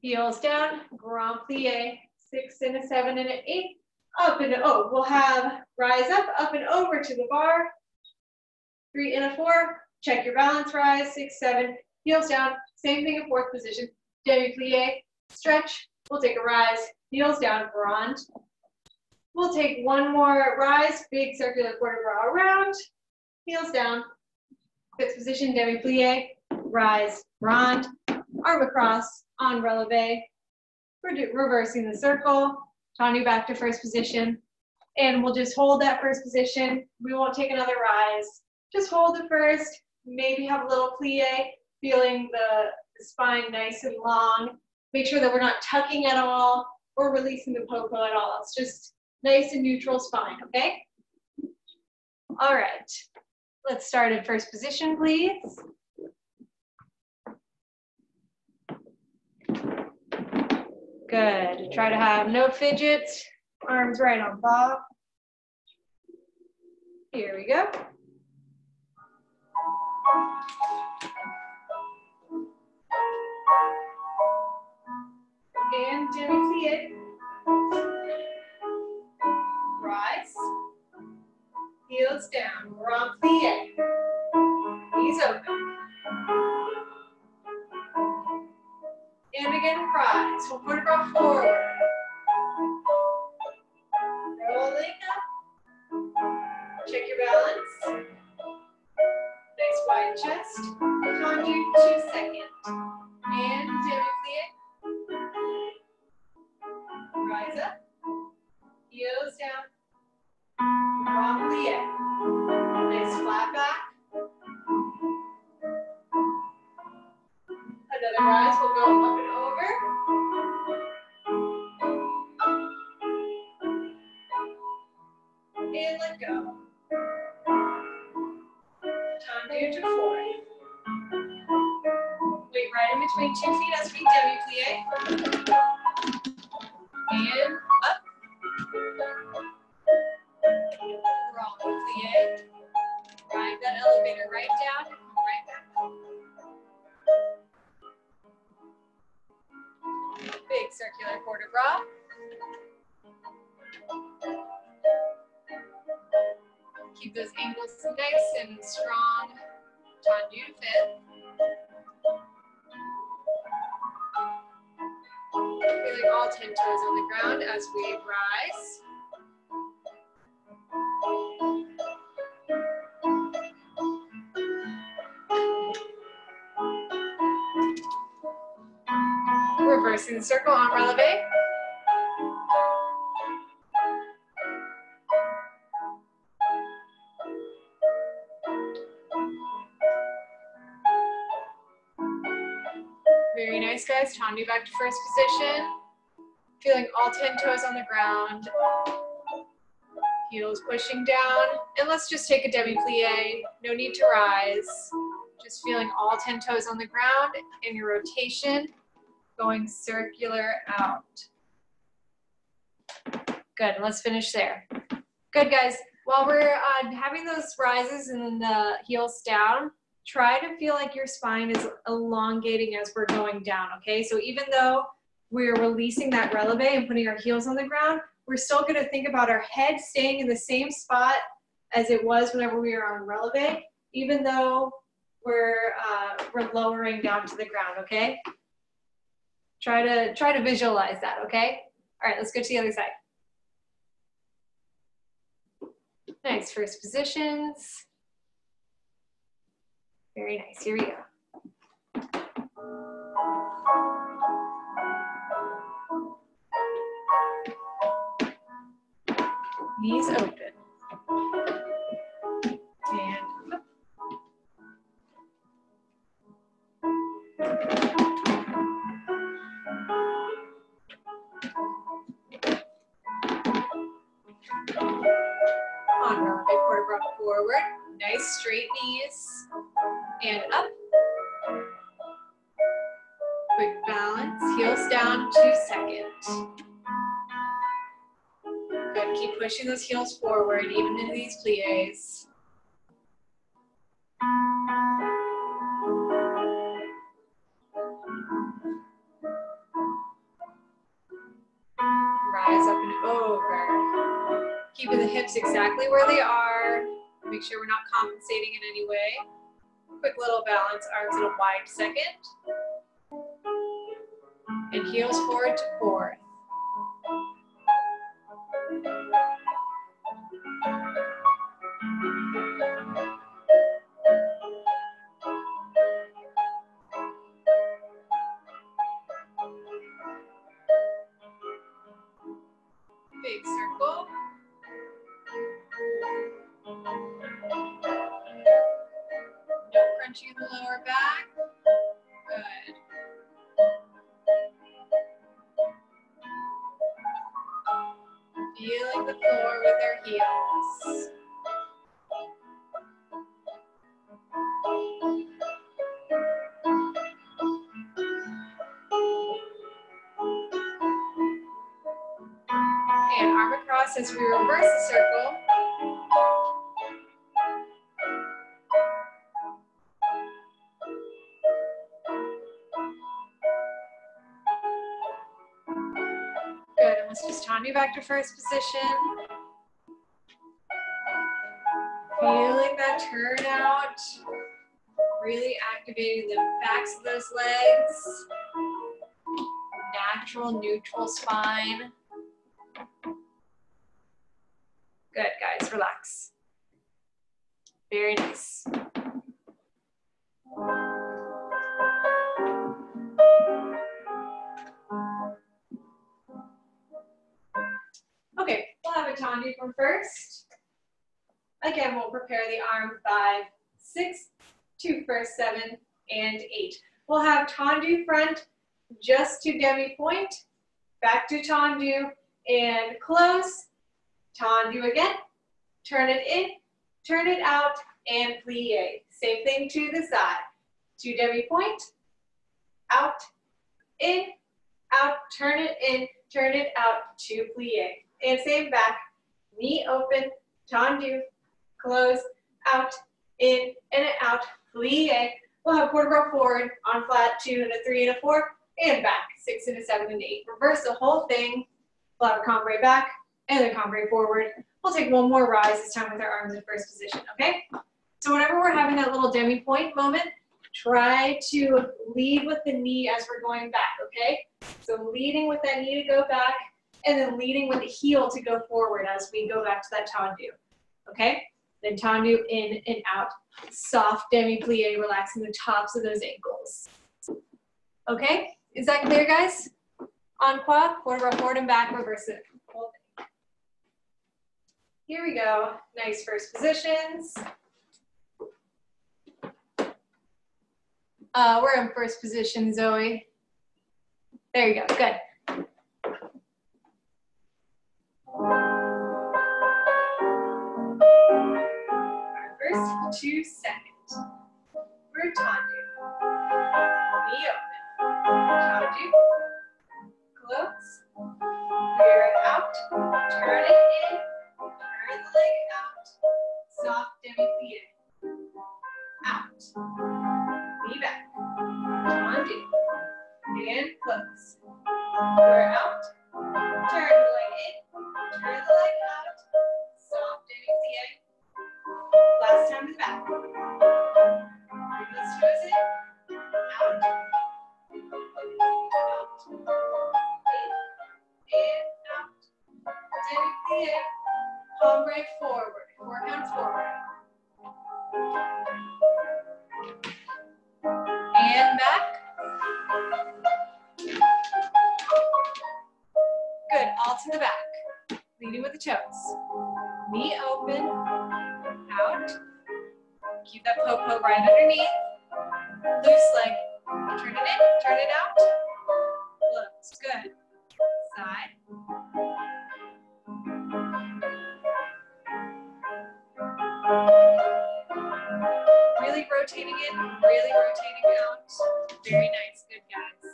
Heels down, grand plie, 6 and a 7 and an 8, up and oh, we'll have rise up and over to the bar, 3 and a 4, check your balance, rise, 6, 7, heels down, same thing in fourth position, demi plie, stretch, we'll take a rise, heels down, grand. We'll take one more rise, big circular quarter bra around, heels down, fifth position, demi plie, rise, grand, arm across, on releve. We're reversing the circle, Tanu back to first position, and we'll just hold that first position. We won't take another rise. Just hold the first, maybe have a little plie, feeling the spine nice and long. Make sure that we're not tucking at all or releasing the popo at all. It's just nice and neutral spine, okay? All right, let's start in first position, please. Good, try to have no fidget, arms right on top. Here we go. And demi plie. Rise. Heels down. Grand plie. Knees open. And again, rise. We'll put it up forward. Rolling up. Check your balance. Nice wide chest. Conjure 2 seconds. And demi plie. Rise up. Heels down. Grand plie. Nice flat back. Another rise, we'll go up and over. And let go. Time to 4. Weight right in between 2 feet as we demi plie. And up. Grand plie. Ride that elevator right down and right back up. Big circular quarter bra. Keep those ankles nice and strong. Tendu to fit. Feeling all 10 toes on the ground as we rise. Reversing the circle on releve. Very nice, guys. Tendu back to first position. Feeling all 10 toes on the ground. Heels pushing down. And let's just take a demi plie. No need to rise. Just feeling all 10 toes on the ground in your rotation. Going circular out. Good, let's finish there. Good, guys. While we're having those rises and the heels down, try to feel like your spine is elongating as we're going down, okay? So even though we're releasing that releve and putting our heels on the ground, we're still gonna think about our head staying in the same spot as it was whenever we were on releve, even though we're lowering down to the ground, okay? Try to visualize that, okay? All right, let's go to the other side. Nice, first positions. Very nice, here we go. Knees open. And up. On releve, quarter bra forward. Nice straight knees. And up. Quick balance. Heels down, 2 seconds. Good. Keep pushing those heels forward, even in these plies. over. Keeping the hips exactly where they are. Make sure we're not compensating in any way. Quick little balance, arms in a wide second. And heels forward to fourth. Big circle. No crunching in the lower back. Good. Feeling the floor with our heels. And arm across as we reverse the circle. Good, and let's just turn you back to first position. Feeling that turnout. Really activating the backs of those legs. Natural, neutral spine. Good, guys, relax. Very nice. Okay, we'll have a tendu from first. Again, we'll prepare the arm 5, 6, 2 first, 7, and 8. We'll have tendu front just to demi-point, back to tendu, and close. Tendu again, turn it in, turn it out, and plie. Same thing to the side. To demi-point, out, in, out, turn it in, turn it out, to plie. And same back, knee open, tendu, close, out, in, and out, plie. We'll have quarter roll forward, on flat, 2 and a 3 and a 4, and back, 6 and a 7 and 8. Reverse the whole thing. We'll have a cambray back, and then cambray forward. We'll take one more rise, this time with our arms in first position, okay? So whenever we're having that little demi-point moment, try to lead with the knee as we're going back, okay? So leading with that knee to go back, and then leading with the heel to go forward as we go back to that tendu, okay? Then tendu in and out. Soft demi-plie, relaxing the tops of those ankles. Okay, is that clear, guys? En quoi, quarter roll forward and back, reverse it. Here we go, nice first positions. We're in first position, Zoe. There you go, good. Our first 2 seconds. We're tendu. Knee open. Tendu. Close. Veer it out. Turn it in. Turn the leg out. Soft demi-plie. Out. Knee back. Tendu. And close. We're out. Turn the leg in. Turn the leg out. Soft demi-plie. Last time is back. Bring those toes in. Out. Out. In. Out. Demi-plie. Cambray forward. 4 counts forward. And back. Good, all to the back. Leading with the toes. Knee open. Out. Keep that po-po right underneath. Loose leg. Turn it in, turn it out. Close, good. Side. Really rotating in, really rotating out. Very nice, good guys.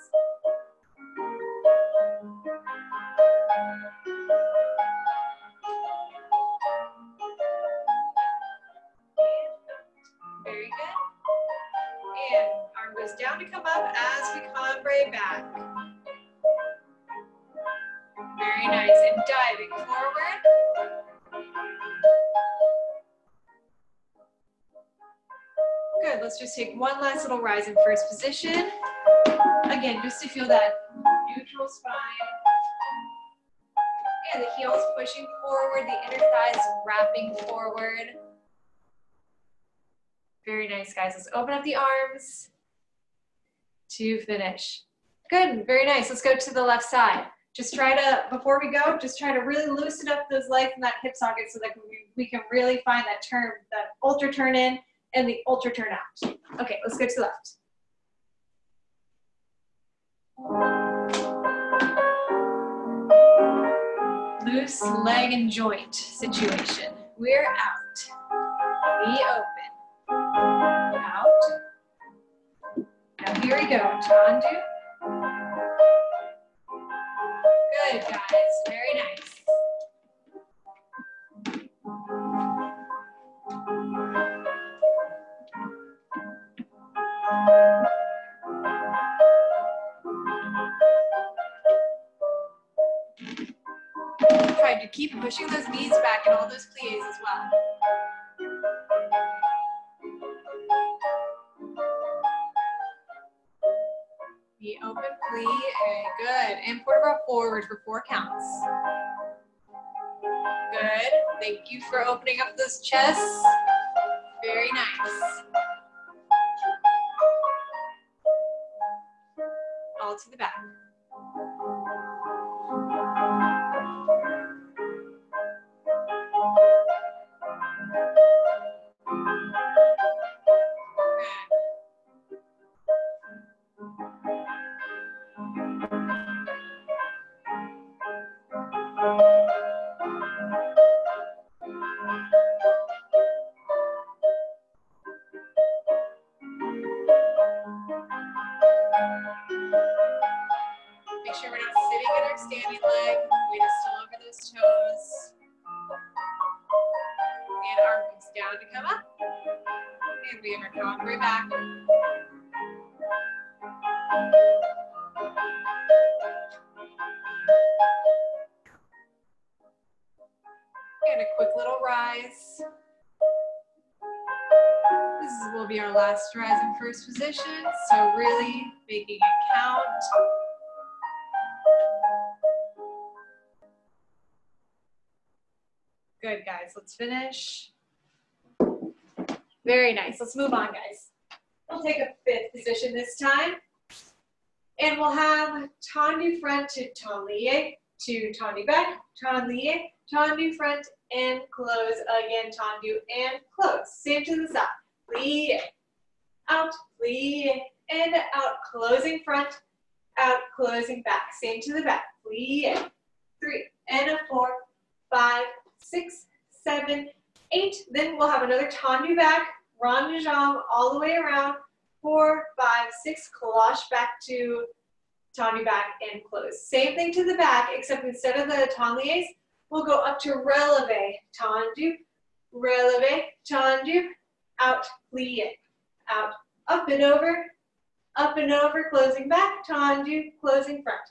Very good. And arm goes down to come up as we cambray back. Very nice. and diving forward. Good, let's just take one last little rise in first position. Again, just to feel that neutral spine. And the heels pushing forward, the inner thighs wrapping forward. Very nice, guys. Let's open up the arms to finish. Good, very nice. Let's go to the left side. Just try to, before we go, just try to really loosen up those legs and that hip socket so that we can really find that turn, that ultra turn in and the ultra turn out. Okay, let's go to the left. Loose leg and joint situation. We're out. Knee open. Out. Now here we go. Tandu. Good, guys. Very nice. Try to keep pushing those knees back and all those pliés as well. Knee open, plie, good. And vertebra forward for 4 counts. Good. Thank you for opening up those chests. Very nice. All to the back. Make sure we're not sitting in our standing leg. Weight is still over those toes. And arms down to come up. And we have our dog right back. And a quick little rise. This will be our last rise in first position. So really making it count. Good, guys. Let's finish. Very nice. Let's move on, guys. We'll take a 5th position this time. And we'll have tendu front to tendu to tendu back, tendu front, and close again, tendu and close. Same to the side. Plie, out, plie, and out, closing front, out, closing back. Same to the back. Plie, 3 and a 4, 5, 6, 7, 8. Then we'll have another tendu back, rond de jambe all the way around. 4, 5, 6, cloche back to tendu back and close. Same thing to the back, except instead of the tendu, we'll go up to releve, tendu, out, plie, out, up and over, closing back, tendu, closing front.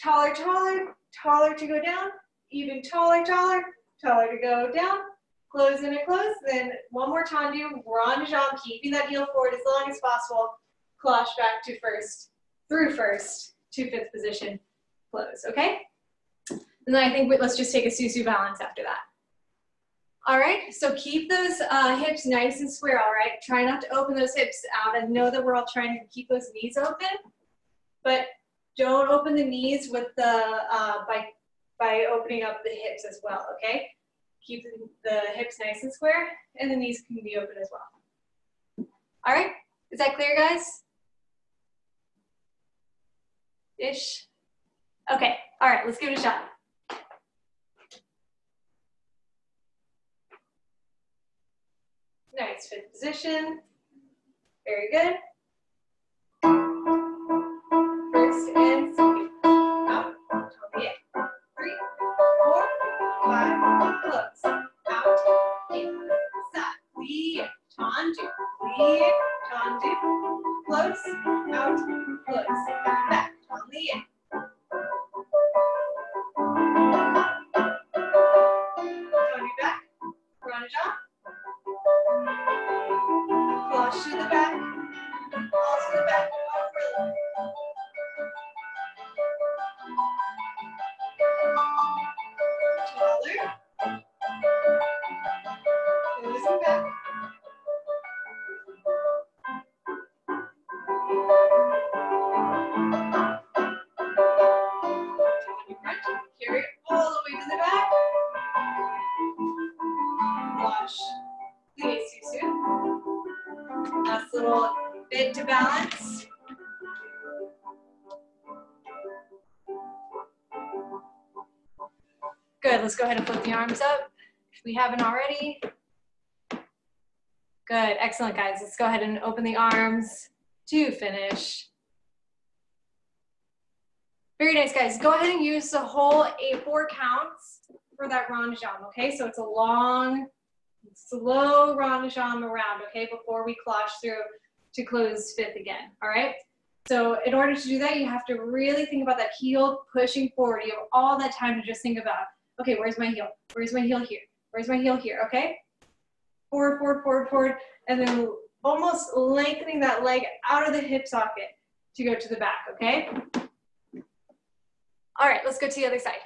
Taller, taller, taller to go down, even taller, taller, taller to go down, close and a close, then one more tendu, rond de jambe, keeping that heel forward as long as possible, cloche back to first, through first, to 5th position, close, okay? And then I think let's just take a susu balance after that. All right, so keep those hips nice and square, all right? Try not to open those hips out. I know that we're all trying to keep those knees open, but don't open the knees with the, by opening up the hips as well, okay? Keep the hips nice and square, and the knees can be open as well. All right, is that clear, guys? Ish? Okay, all right, let's give it a shot. Nice, 5th position. Very good. First and second. Out. 3, 4, 5. Close. Out. In. Side. Plie. Tendu. Plie. Tendu. Close. Out. Close. Back. Plie. little bit to balance. Good, let's go ahead and flip the arms up if we haven't already. Good, excellent guys. Let's go ahead and open the arms to finish. Very nice guys. Go ahead and use the whole 4 counts for that rond de jambe, okay? So it's a long, slow rond de jambe around, okay, before we cloche through to close 5th again, all right? So in order to do that, you have to really think about that heel pushing forward. You have all that time to just think about, okay, where's my heel? Where's my heel here? Where's my heel here, okay? Forward, forward, forward, forward, and then almost lengthening that leg out of the hip socket to go to the back, okay? All right, let's go to the other side.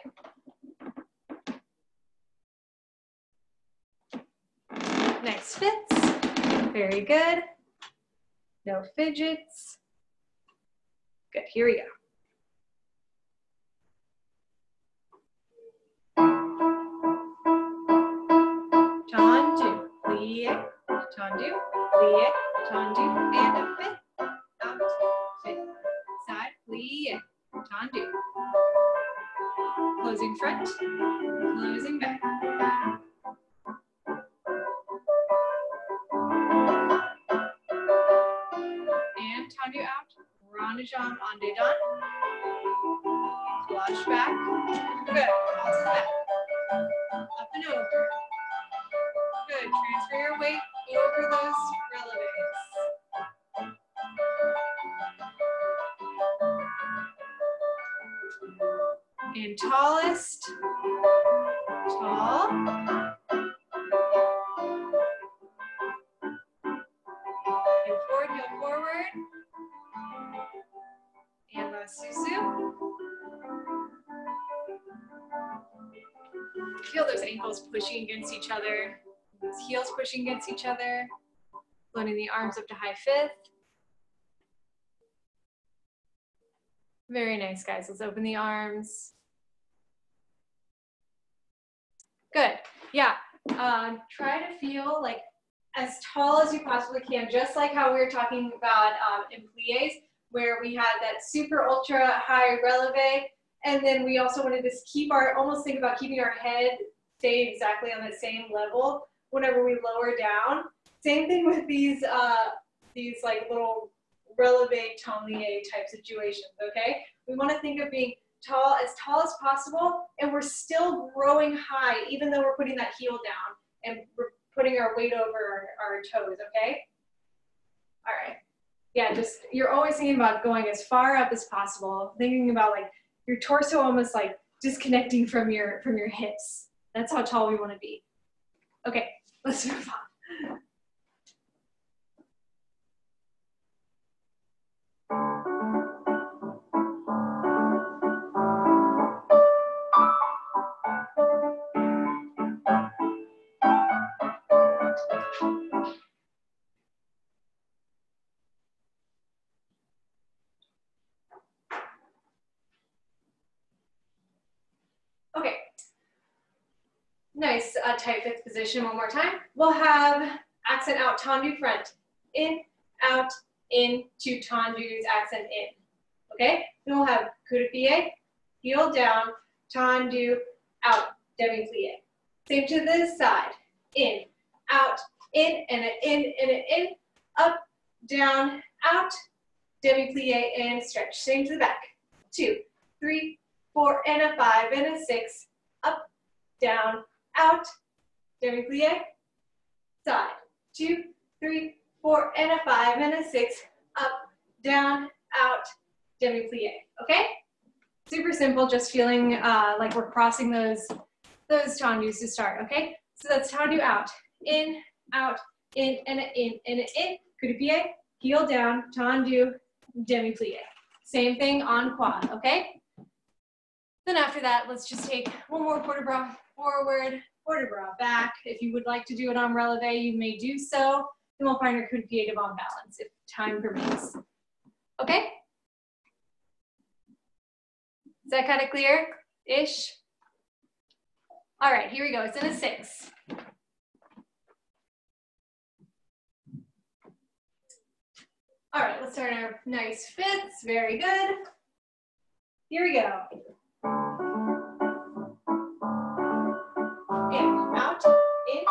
Nice fits, very good. No fidgets. Good, here we go. Tendu, plie, tendu, plie, tendu, and a fit, out, fit, side, plie, tendu. Closing front, closing back. And tendu out, rond de jambe en dedans. Flush back. Good, all to the back. Up and over. Good, transfer your weight over those releves. And tallest, tall. And forward, heel forward. And the susu. Feel those ankles pushing against each other. Those heels pushing against each other. Floating the arms up to high 5th. Very nice, guys. Let's open the arms. Good. Yeah. Try to feel like as tall as you possibly can, just like how we were talking about in plies, where we had that super ultra high releve, and then we also wanted to keep our, almost think about keeping our head stay exactly on the same level whenever we lower down. Same thing with these like little releve tablier type situations, okay? We want to think of being tall as possible, and we're still growing high, even though we're putting that heel down and we're putting our weight over our toes, okay? All right. Yeah, just, you're always thinking about going as far up as possible, thinking about like your torso almost like disconnecting from your hips. That's how tall we want to be. Okay, let's move on. Okay, nice tight 5th position one more time. We'll have accent out, tendu front, in, out, in, to tendu's accent in, okay? Then we'll have coup de pied, heel down, tendu, out, demi plie. Same to this side, in, out, in, and an in, and an in, up, down, out, demi plie, and stretch. Same to the back, 2, 3, 4, and a 5, and a 6, up, down, out, demi plie, side, 2, 3, 4, and a 5, and a 6, up, down, out, demi plie, okay? Super simple, just feeling like we're crossing those tendus to start, okay? So that's tendu out, in, in, and an in, and an in, coup de pied, heel down, tendu, demi plie. Same thing on quad, okay? Then after that, let's just take one more port de bras forward, port de bras back. If you would like to do it on releve, you may do so. Then we'll find our coup de pied devant balance if time permits. Okay? Is that kind of clear-ish? All right, here we go. It's in a 6. All right, let's start our nice fits. Very good. Here we go. In, out, in.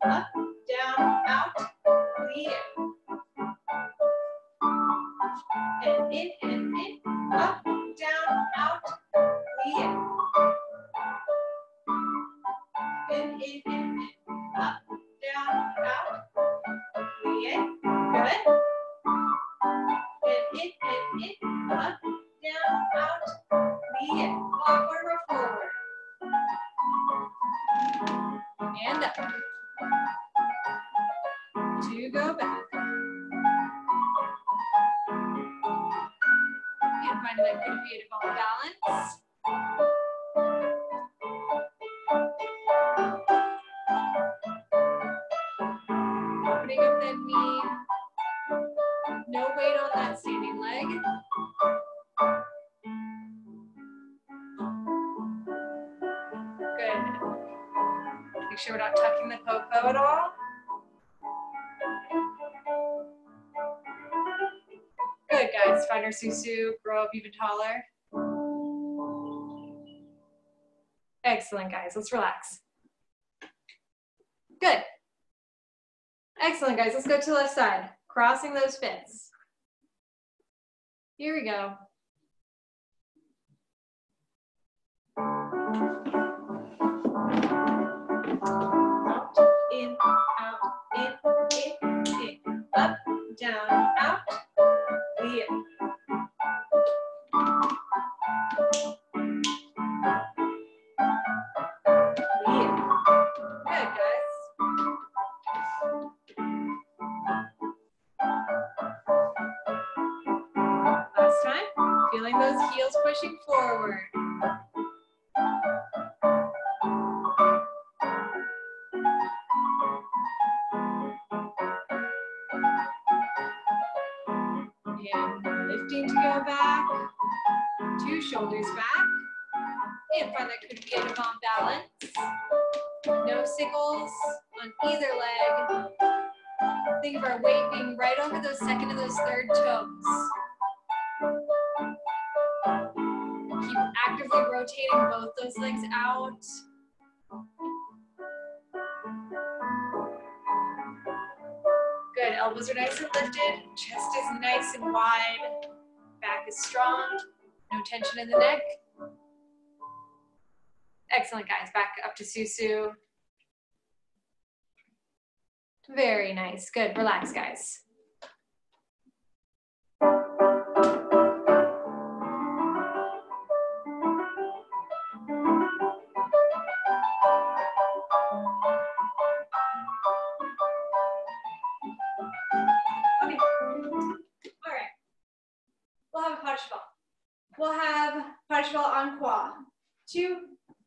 Up, down, out, we in. And in, up, down, out, we in. In, up, down, out, we in. Good. In, up, down, out, we in. Backward or forward. And up. 2, go back. And finding that good creative on balance. Opening up that knee. No weight on that standing leg. Good. Make sure we're not tucking the popo at all. Good, guys. Find our susu, grow up even taller. Excellent, guys. Let's relax. Good. Excellent, guys. Let's go to the left side. Crossing those fits. Here we go. Out, in, up, down, out, we in. Good, guys. Last time, feeling those heels pushing forward. And lifting to go back, 2 shoulders back, and find that good creative on balance. No sickles on either leg. Think of our weight being right over those second and those third toes. Keep actively rotating both those legs out. Good, elbows are nice and lifted, chest is nice and wide, back is strong, no tension in the neck. Excellent, guys, back up to susu. Very nice, good, relax, guys. Okay, all right. We'll have a pas de cheval. We'll have pas de cheval en croix. 2,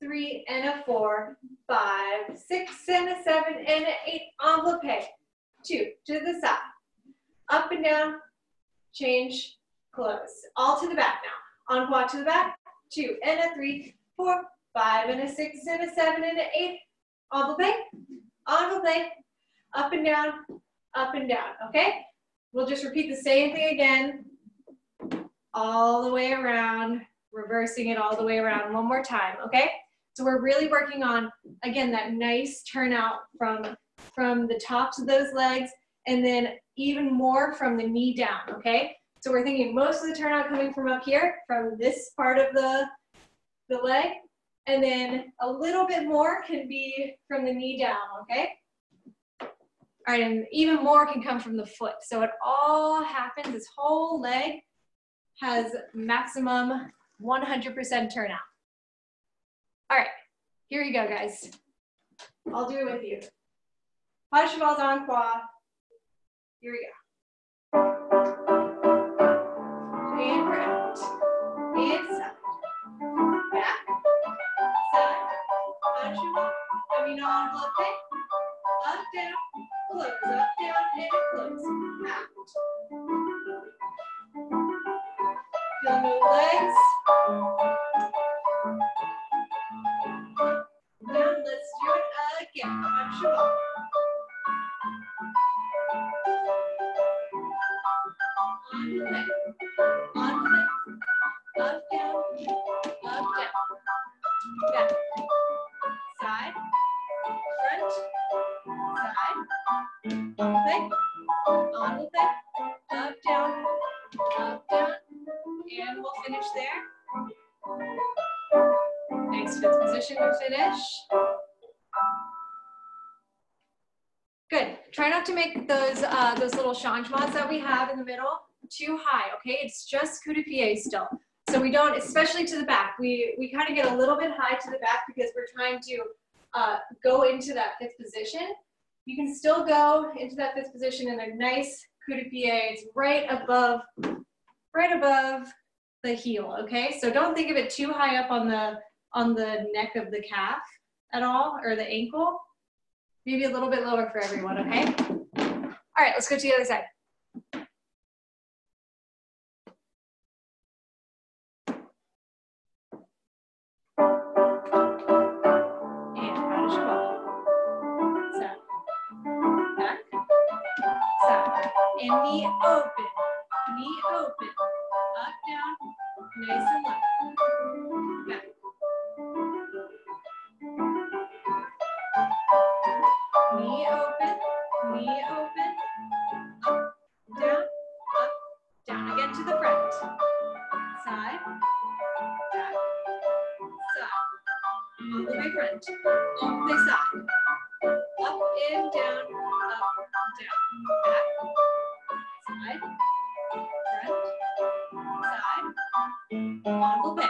3, and a 4, 5, 6, and a 7, and an 8, enveloppe. 2, to the side. Up and down, change, close. All to the back now. En croix to the back. 2, and a 3, 4, 5, and a 6, and a 7, and an 8, enveloppe, enveloppe. Up and down, okay? We'll just repeat the same thing again, all the way around, reversing it all the way around one more time, okay? So we're really working on, again, that nice turnout from the tops of those legs, and then even more from the knee down, okay? So we're thinking most of the turnout coming from up here, from this part of the leg, and then a little bit more can be from the knee down, okay? All right, and even more can come from the foot. So it all happens, this whole leg has maximum 100% turnout. All right, here you go, guys. I'll do it with you. Pas de cheval en croix. Here we go. And we're out. And side. Back. Side. Pas de cheval. Camino enveloppe. Up, down. Close, up, down, and close. Out. Feel the legs. Down, let's do it again. Pas de cheval. back, side, front, side, play, on the play, up, down, and we'll finish there. Nice fifth position to finish. Good. Try not to make those little changements that we have in the middle too high, okay? It's just coup de pied still. So we don't, especially to the back, we kind of get a little bit high to the back because we're trying to go into that fifth position. You can still go into that fifth position in a nice coup de pied. It's right above the heel, okay? So don't think of it too high up on the neck of the calf at all, or the ankle. Maybe a little bit lower for everyone, okay? All right, let's go to the other side. And how does your ball? Side, back, side, and knee open, up, down, nice and low, back. Knee open, up, down, again to the front. Side, back, side. All the way front, all the way side. Up and down, back, side, front, side, on the way.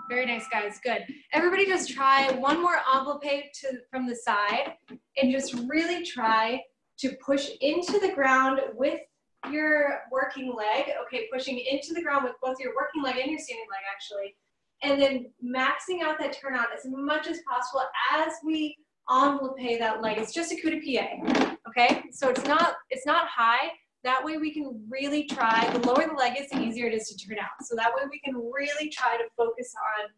Very nice, guys, good. Everybody just try one more envelope from the side and just really try to push into the ground with your working leg. Okay, pushing into the ground with both your working leg and your standing leg, actually. And then maxing out that turnout as much as possible as we envelope that leg. It's just a coup de pied, okay? So it's not high. That way we can really try, the lower the leg is, the easier it is to turn out. So that way we can really try to focus on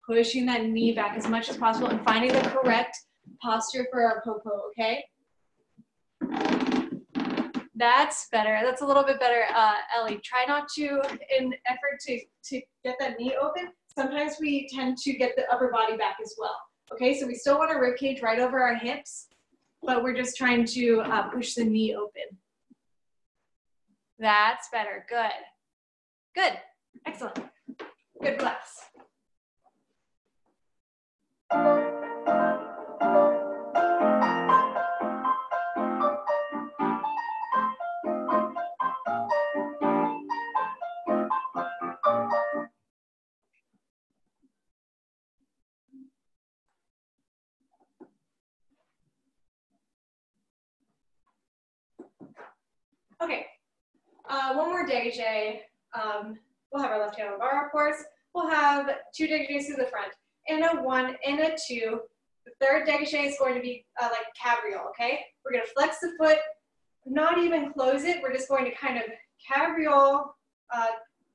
pushing that knee back as much as possible and finding the correct posture for our popo, okay? That's better. That's a little bit better, Ellie. Try not to, in effort to get that knee open, sometimes we tend to get the upper body back as well. Okay, so we still want our rib cage right over our hips, but we're just trying to push the knee open. That's better. Good. Good. Excellent. Good class. Okay. One more dégagé. We'll have our left hand on the bar, of course. We'll have two dégagés to the front, and a 1 and a 2. The third dégagé is going to be like cabriole, okay? We're going to flex the foot, not even close it. We're just going to kind of cabriole,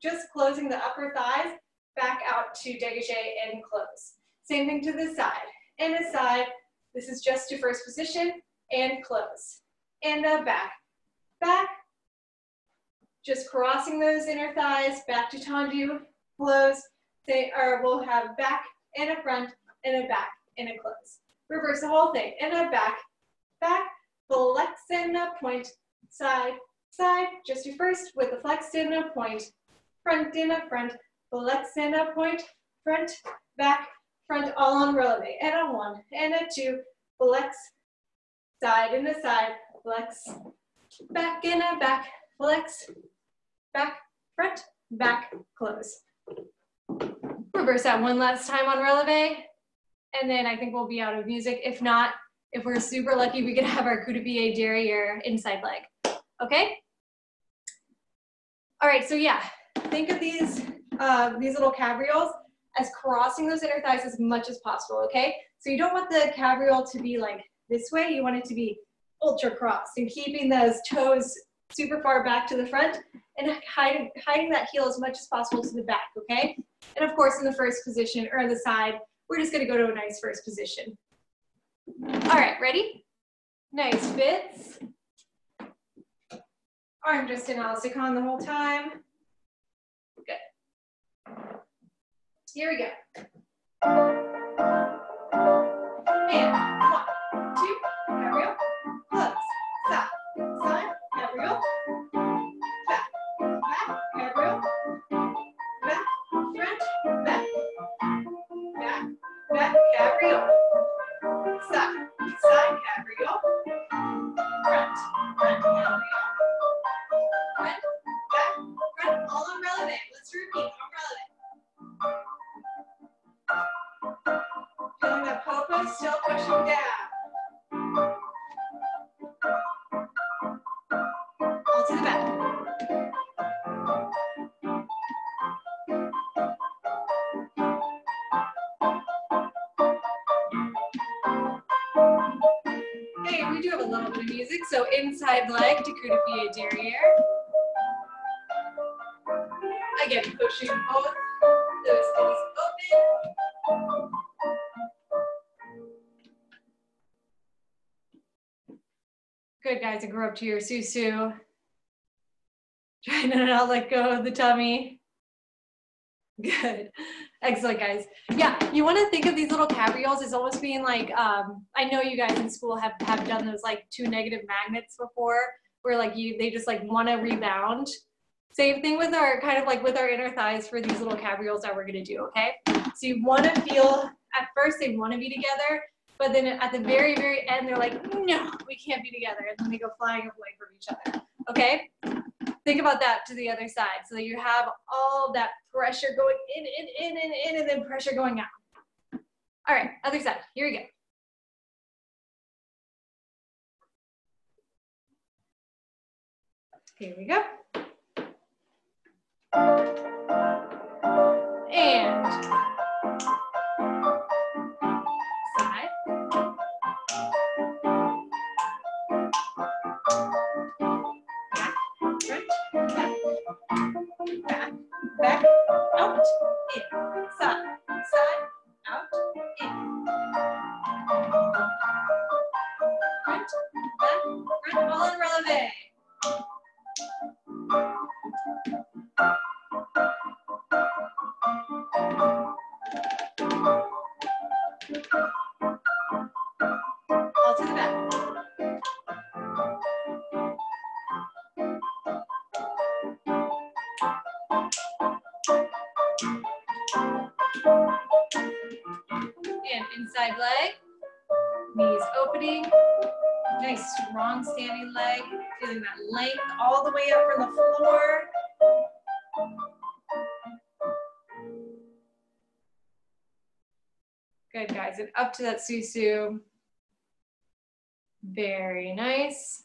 just closing the upper thighs back out to dégagé and close. Same thing to the side. And a side, this is just to first position and close. And a back, back. Just crossing those inner thighs, back to tendu, close, or we'll have back and a front and a back and a close. Reverse the whole thing, and a back, back, flex and a point, side, side, just do first with a flex and a point, front and a front, flex and a point, front, back, front, all on releve, and a 1 and a 2, flex, side and a side, flex, back and a back, flex, back, front, back, close. Reverse that one last time on releve, and then I think we'll be out of music. If not, if we're super lucky, we could have our coup de pied derriere inside leg. Okay? All right, so yeah, think of these little cabrioles as crossing those inner thighs as much as possible, okay? So you don't want the cabriole to be like this way. You want it to be ultra crossed and keeping those toes super far back to the front and hiding that heel as much as possible to the back, okay? And of course, in the first position or on the side, we're just gonna go to a nice first position. All right, ready? Nice fits. Arm just in elastic on the whole time. Good. Here we go. And 1, 2, there we go. Hugs, side, side, there we go. Back, back, there we go. Back, front, back, back, back, there we go. Side, side, there we go. Front, front, there we go. Front, back, front, all umbrella bend. Let's repeat, umbrella bend. Feeling that popo still pushing down. All to the back. Hey, we do have a little bit of music, so inside leg to coup de pied derriere. Again, pushing both those knees open. Good, guys, and go up to your susu. Try to not let go of the tummy. Good. Excellent, guys. Yeah, you want to think of these little cabrioles as almost being like, I know you guys in school have done those like 2 negative magnets before, where like they just like want to rebound. Same thing with our kind of like with our inner thighs for these little cabrioles that we're going to do, okay? So you want to feel, at first they want to be together, but then at the very, very end, they're like, no, we can't be together. And then they go flying away from each other, okay? Think about that to the other side so that you have all that pressure going in, and then pressure going out. All right, other side, here we go. Here we go. And side. Back, front, back, back, out, in, side, side, out, in. Front, back, front, all in releve. All to the back. And inside leg, knees opening. Nice strong standing leg. Feeling that length all the way up from the floor. Good, guys, and up to that susu. Very nice.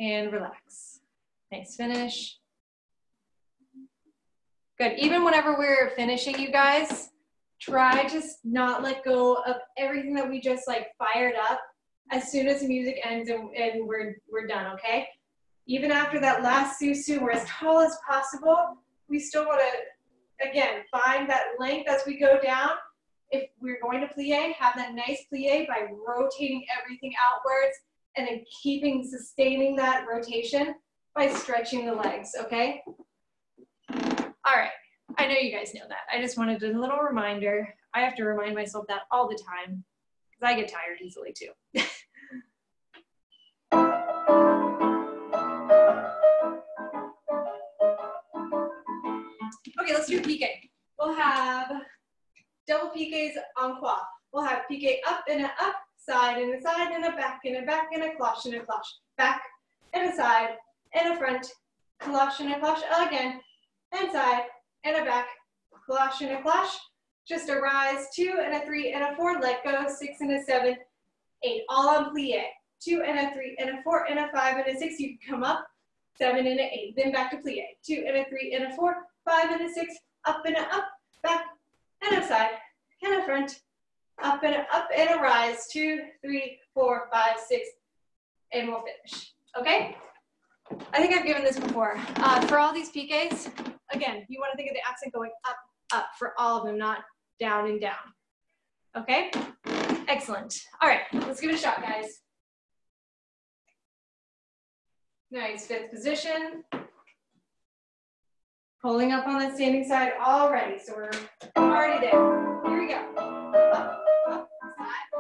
And relax. Nice finish. Good, even whenever we're finishing, you guys, try to not let go of everything that we just like fired up as soon as the music ends and we're done, okay? Even after that last susu, we're as tall as possible. We still want to, again, find that length as we go down. If we're going to plie, have that nice plie by rotating everything outwards and then sustaining that rotation by stretching the legs, okay? All right, I know you guys know that. I just wanted a little reminder. I have to remind myself that all the time because I get tired easily too. Okay, let's do piqué. We'll have double piqués en croix. We'll have piqué up and a up, side and a side, and a back and a back, and a cloche and a cloche. Back and a side, and a front, cloche and a cloche again, and side, and a back, cloche and a cloche. Just a rise, 2 and a 3 and a 4, let go, 6 and a 7, 8, all on plie. 2 and a 3 and a 4 and a 5 and a 6, you can come up, 7 and a 8, then back to plie. 2 and a 3 and a 4, 5 and a 6, up and a up, back, and a side, and a front, up and a rise, 2, 3, 4, 5, 6, and we'll finish, okay? I think I've given this before. For all these piqués, again, you want to think of the accent going up, up for all of them, not down and down, okay? Excellent. All right, let's give it a shot, guys. Nice, fifth position. Pulling up on that standing side already, so we're already there. Here we go. Up, up,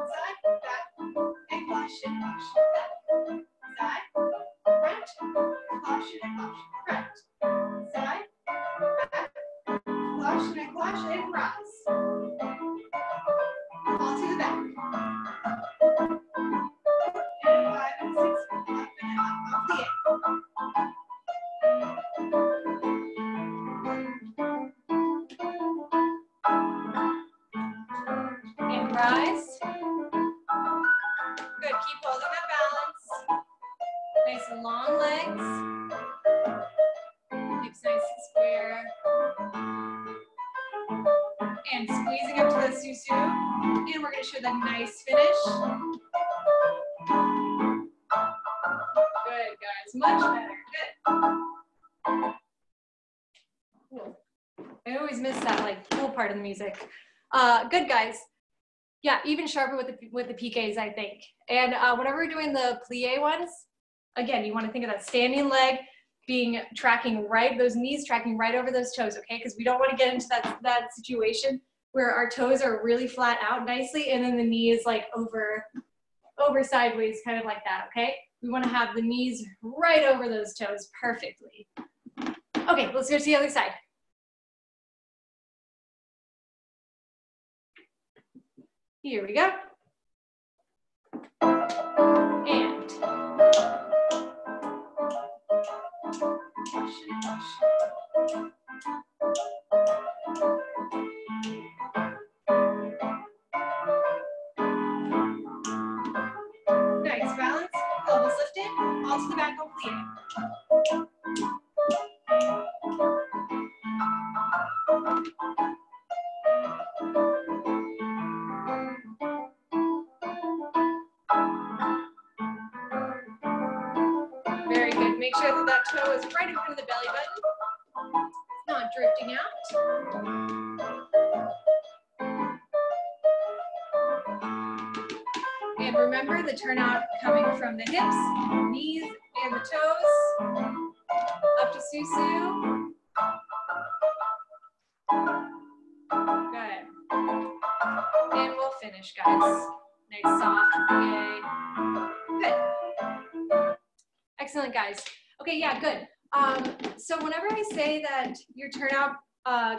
side, back, and caution, back, side, front, caution, front, side, back, caution, and rise. All to the back. And 5 and 6, up and up, off the end. And rise. Good, keep holding that balance. Nice and long legs. Hips nice and square. And squeezing up to the Tues. And we're going to show that nice finish. Good, guys. Much better. Good. Cool. I always miss that like cool part of the music. Good, guys. Yeah, even sharper with the PKs, I think. And whenever we're doing the plie ones, again, you want to think of that standing leg tracking right, those knees tracking right over those toes, okay? Because we don't want to get into that situation where our toes are really flat out nicely and then the knee is like over sideways, kind of like that, okay? We want to have the knees right over those toes perfectly. Okay, let's go to the other side. Here we go. And nice balance, elbows lifted, all to the back on plie. Very good. Make sure that toe is right in front of the belly button. It's not drifting out. And remember the turnout coming from the hips, knees, and the toes. Up to Tues. Good. And we'll finish, guys. Nice soft plie. Good. Excellent, guys. Okay, yeah, good. So whenever I say that your turnout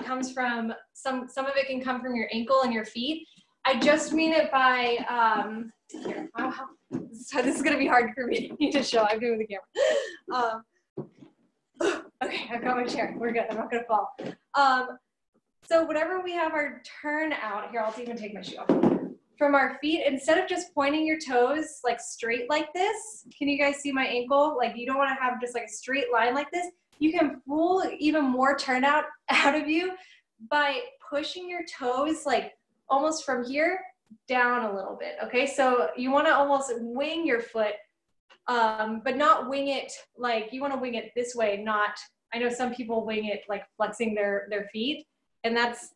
comes from, some of it can come from your ankle and your feet, I just mean it by, here, so this is gonna be hard for me to show, I'm doing the camera. Okay, I've got my chair, we're good, I'm not gonna fall. So whenever we have our turnout, here, I'll even take my shoe off. From our feet, instead of just pointing your toes like straight like this, can you guys see my ankle? Like you don't want to have just like a straight line like this. You can pull even more turnout out of you by pushing your toes like almost from here down a little bit, okay? So you want to almost wing your foot, but not wing it like, you want to wing it this way, not, I know some people wing it like flexing their feet, and that's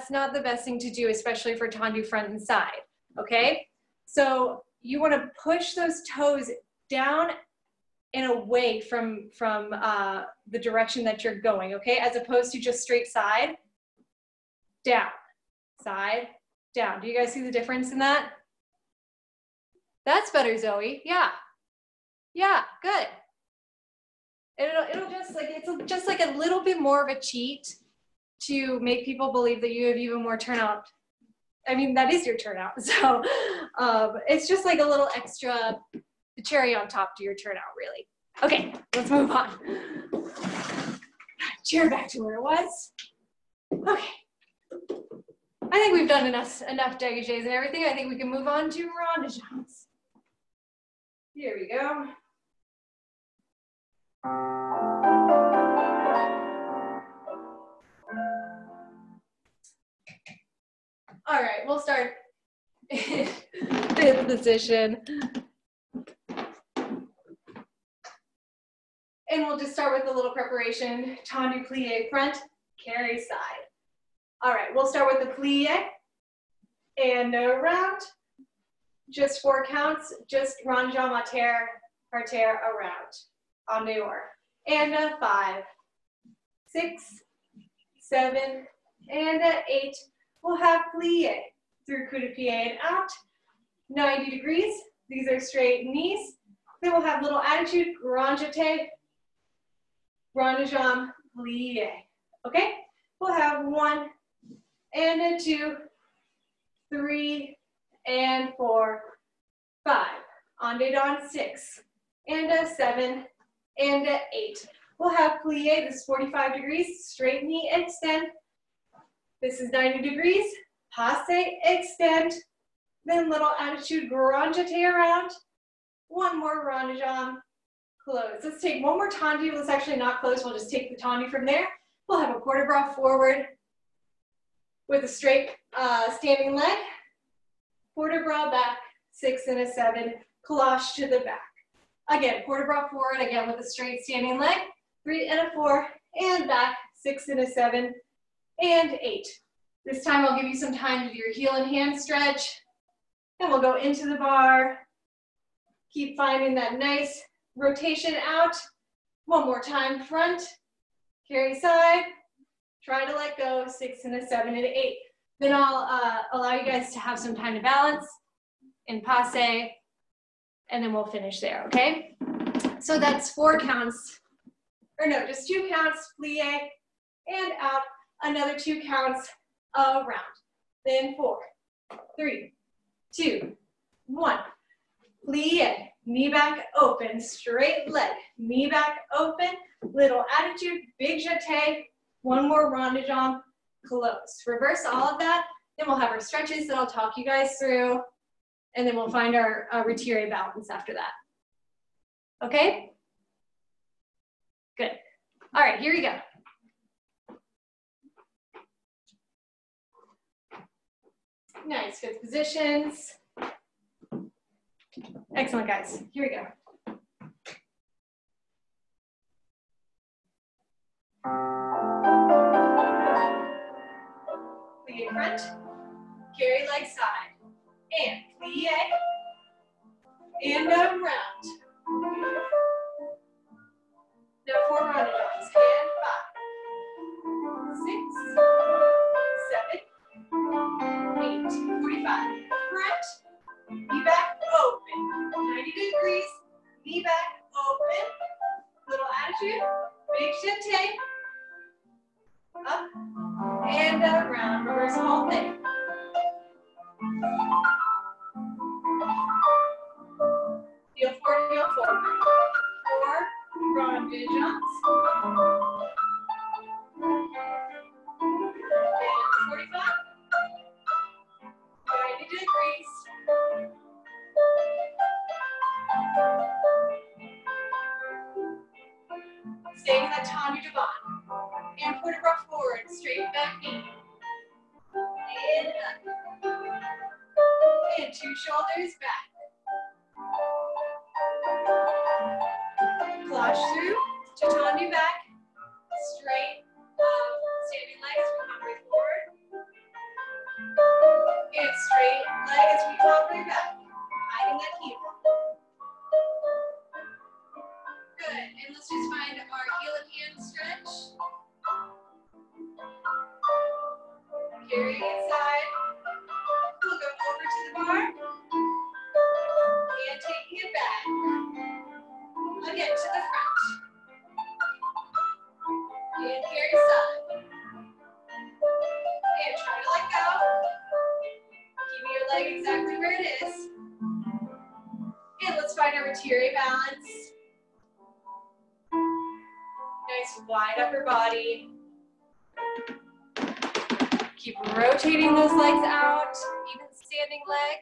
not the best thing to do, especially for tendu front and side, okay? So you want to push those toes down and away from the direction that you're going, okay? As opposed to just straight side, down, side, down. Do you guys see the difference in that? That's better, Zoe. Yeah. Yeah, good. It'll just like, it's just like a little bit more of a cheat to make people believe that you have even more turnout. I mean, that is your turnout. So it's just like a little extra, the cherry on top to your turnout, really. Okay, let's move on. Chair back to where it was. Okay. I think we've done enough dégagés and everything. I think we can move on to rondages. Here we go. All right, we'll start in fifth position. And we'll just start with a little preparation. Tendu plie front, carry side. All right, we'll start with the plie and around, Just 4 counts, just rond jambe à terre around. En dehors. And 5, 6, 7, and 8. We'll have plie through coup de pied and out. 90 degrees. These are straight knees. Then we'll have little attitude, grand jeté, rond de jambe, plie. Okay? We'll have 1 and 2, 3 and 4, 5. En dedans, 6 and 7 and 8. We'll have plie. This is 45 degrees. Straight knee, extend. This is 90 degrees. Passe, extend. Then little attitude, grand jeté around. 1 more rond de jambe, close. Let's take 1 more tendu. Let's actually not close. We'll just take the tendu from there. We'll have a port de bras forward with a straight standing leg. Port de bras back, 6 and a 7. Cloche to the back. Again, port de bras forward, again with a straight standing leg. 3 and a 4, and back, 6 and a 7, and 8. This time I'll give you some time to do your heel and hand stretch. Then we'll go into the bar. Keep finding that nice rotation out. 1 more time, front, carry side, try to let go, 6 and a 7 and 8. Then I'll allow you guys to have some time to balance in passe, and then we'll finish there, okay? So that's 4 counts, or no, just 2 counts, plie, and out, another 2 counts around. Then 4, 3, 2, 1. Plie, knee back open, straight leg, knee back open, little attitude, big jeté, 1 more rond de jambe, close. Reverse all of that, then we'll have our stretches that I'll talk you guys through, and then we'll find our retiré balance after that. Okay? Good. All right, here we go. Nice, good positions. Excellent, guys. Here we go. Plie front, carry leg side, and plie, and around. Now 4 rond de jambes, and 5, 6, 7, 8, 45. Front, knee back open, 90 degrees, knee back open, little attitude, big jeté, up, and around, reverse the whole thing. Heel forward, heel forward. 4 rond de jambes. And 45. 90 degrees. Staying in that tendu devant. And port de bras forward, straight back knee. And up. And 2 shoulders back. Flush through to tendu back. Straight standing legs, we come right forward. And straight leg as we come right back. Hiding that heel. Good, and let's just find our heel and hand stretch. Carrying it side. We'll go over to the bar. And taking it back. Again to the front. And carry side. And try to let go. Keeping your leg exactly where it is. And let's find our retiré balance. Nice wide upper body. Keep rotating those legs out, even standing leg.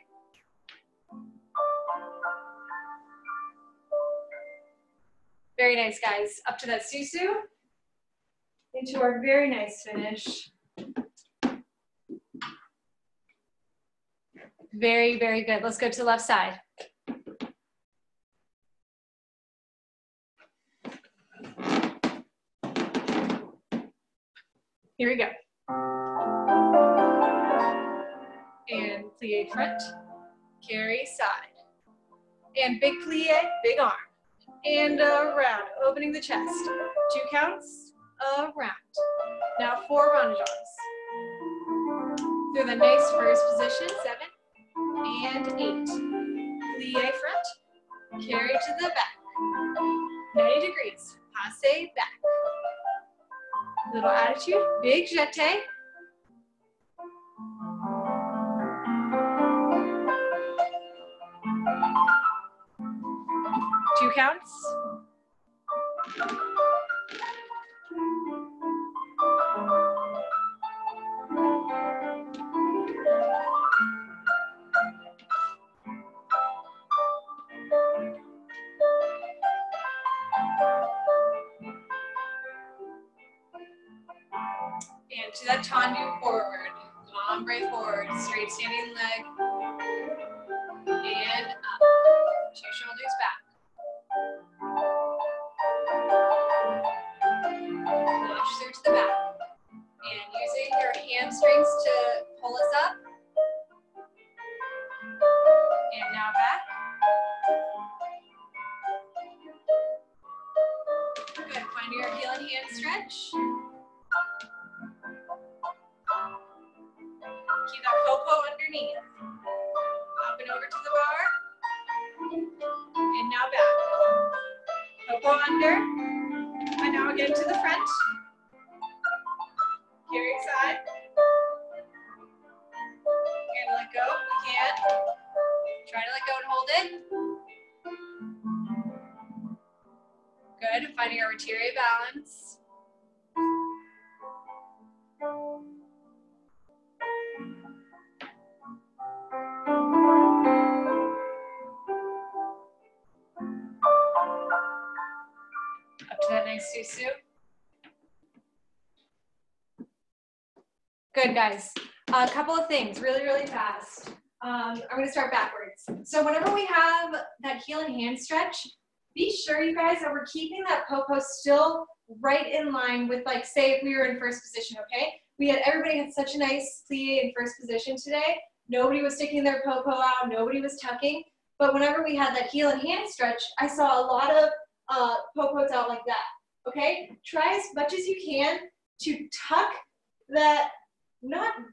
Very nice, guys. Up to that susu. Into our very nice finish. Very, very good. Let's go to the left side. Here we go. And plie front, carry side. And big plie, big arm. And around, opening the chest. 2 counts, around. Now 4 rondejons. Through the nice first position, 7 and 8. Plie front, carry to the back. 90 degrees, passe back. Little attitude, big jeté. Two counts. And to that tendu forward, ombre forward, straight standing leg, and up. 2 shoulders back. Launch through to the back. And using your hamstrings to pull us up. And now back. Good, find your heel and hand stretch. Keep that popo underneath. Up and over to the bar. And now back. Popo under. And now again to the front. Carry side. And let go if we can. Try to let go and hold it. Good, finding our rotary balance. Up to that nice susu. Good, guys. A couple of things, really, really fast. I'm gonna start backwards. So whenever we have that heel and hand stretch, be sure, you guys, that we're keeping that popo still right in line with, like, say if we were in first position, okay? Everybody had such a nice plie in first position today. Nobody was sticking their popo out, nobody was tucking. But whenever we had that heel and hand stretch, I saw a lot of popos out like that, okay? Try as much as you can to tuck that,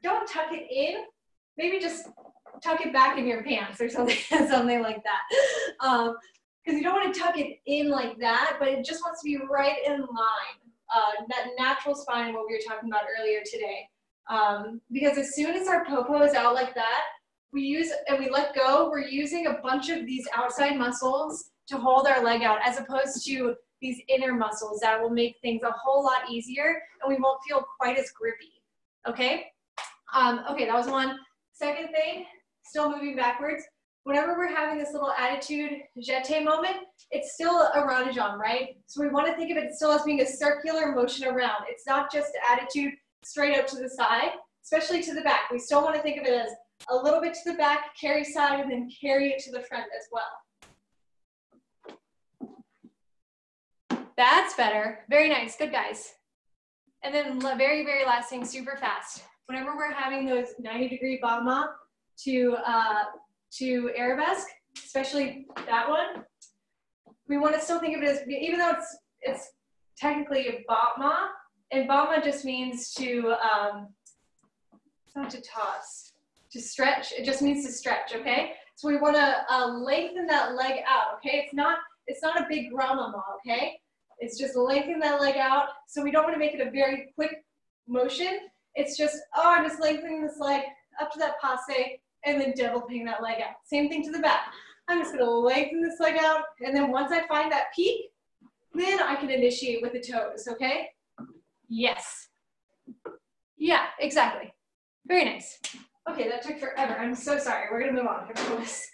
don't tuck it in, maybe just tuck it back in your pants or something, something like that. Because you don't want to tuck it in like that, but it just wants to be right in line. That natural spine, what we were talking about earlier today. Because as soon as our popo is out like that, we let go, we're using a bunch of these outside muscles to hold our leg out, as opposed to these inner muscles that will make things a whole lot easier, and we won't feel quite as grippy, okay? Okay, that was one. Second thing, still moving backwards. Whenever we're having this little attitude jeté moment, it's still a rondejon, right? So we want to think of it still as being a circular motion around. It's not just attitude straight up to the side, especially to the back. We still want to think of it as a little bit to the back, carry side, and then carry it to the front as well. That's better. Very nice. Good, guys. And then very, very last thing, super fast. Whenever we're having those 90-degree bama to arabesque, especially that one, we want to still think of it as, even though it's technically a bama, and bama just means to, it's not to toss, to stretch. It just means to stretch, okay? So we want to lengthen that leg out, okay? It's not a big grandmama, okay? It's just lengthen that leg out. So we don't want to make it a very quick motion. It's just, I'm just lengthening this leg up to that passe, and then developing that leg out. Same thing to the back. I'm just gonna lengthen this leg out, and then once I find that peak, then I can initiate with the toes, okay? Yes. Yeah, exactly. Very nice. Okay, that took forever. I'm so sorry. We're gonna move on, I promise.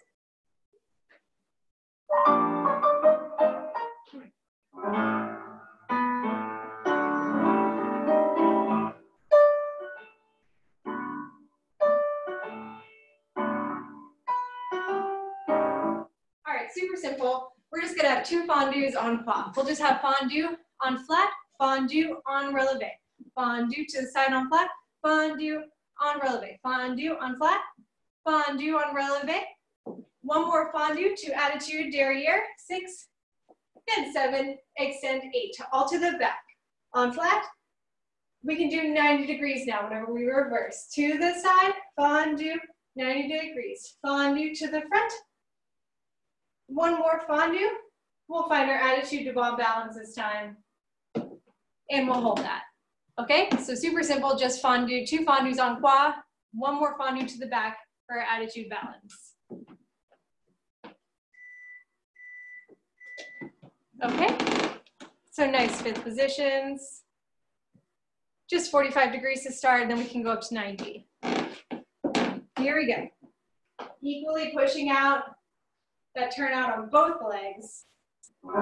Super simple. We're just gonna have 2 fondus on flat. We'll just have fondue on flat, fondue on releve, fondue to the side on flat, fondue on releve, fondue on flat, fondue on releve, One more fondue to attitude derriere, 6 and 7, extend 8, all to the back. On flat, we can do 90 degrees now whenever we reverse. To the side, fondue, 90 degrees. Fondue to the front. One more fondue. We'll find our attitude to ball balance this time. And we'll hold that. Okay, so super simple, just fondue, 2 fondues en croix, 1 more fondue to the back for our attitude balance. Okay, so nice 5th positions. Just 45 degrees to start, and then we can go up to 90. Here we go. Equally pushing out that turnout on both legs. 7,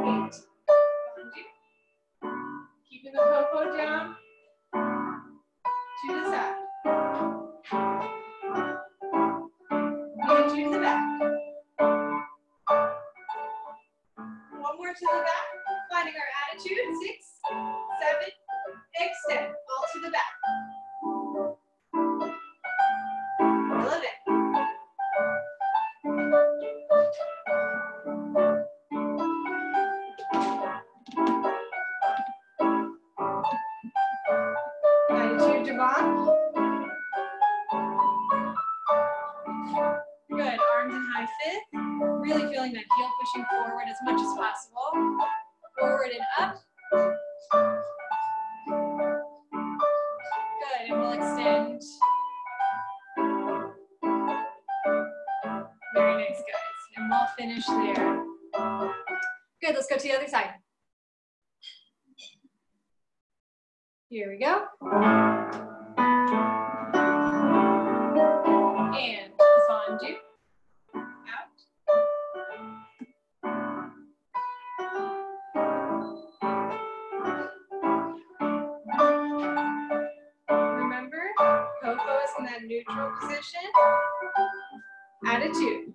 8. Keeping the popo down to the side. Moving to the back. One more to the back. Finding our attitude. 6, 7, extend. All to the back. I love it. Attitude devant. Good. Arms in high fifth. Really feeling that heel pushing forward as much as possible. Forward and up. Good. And we'll extend. Very nice, guys. And we'll finish there. Good. Let's go to the other side. Here we go. And fondue. Out. Remember, popo is in that neutral position. Attitude.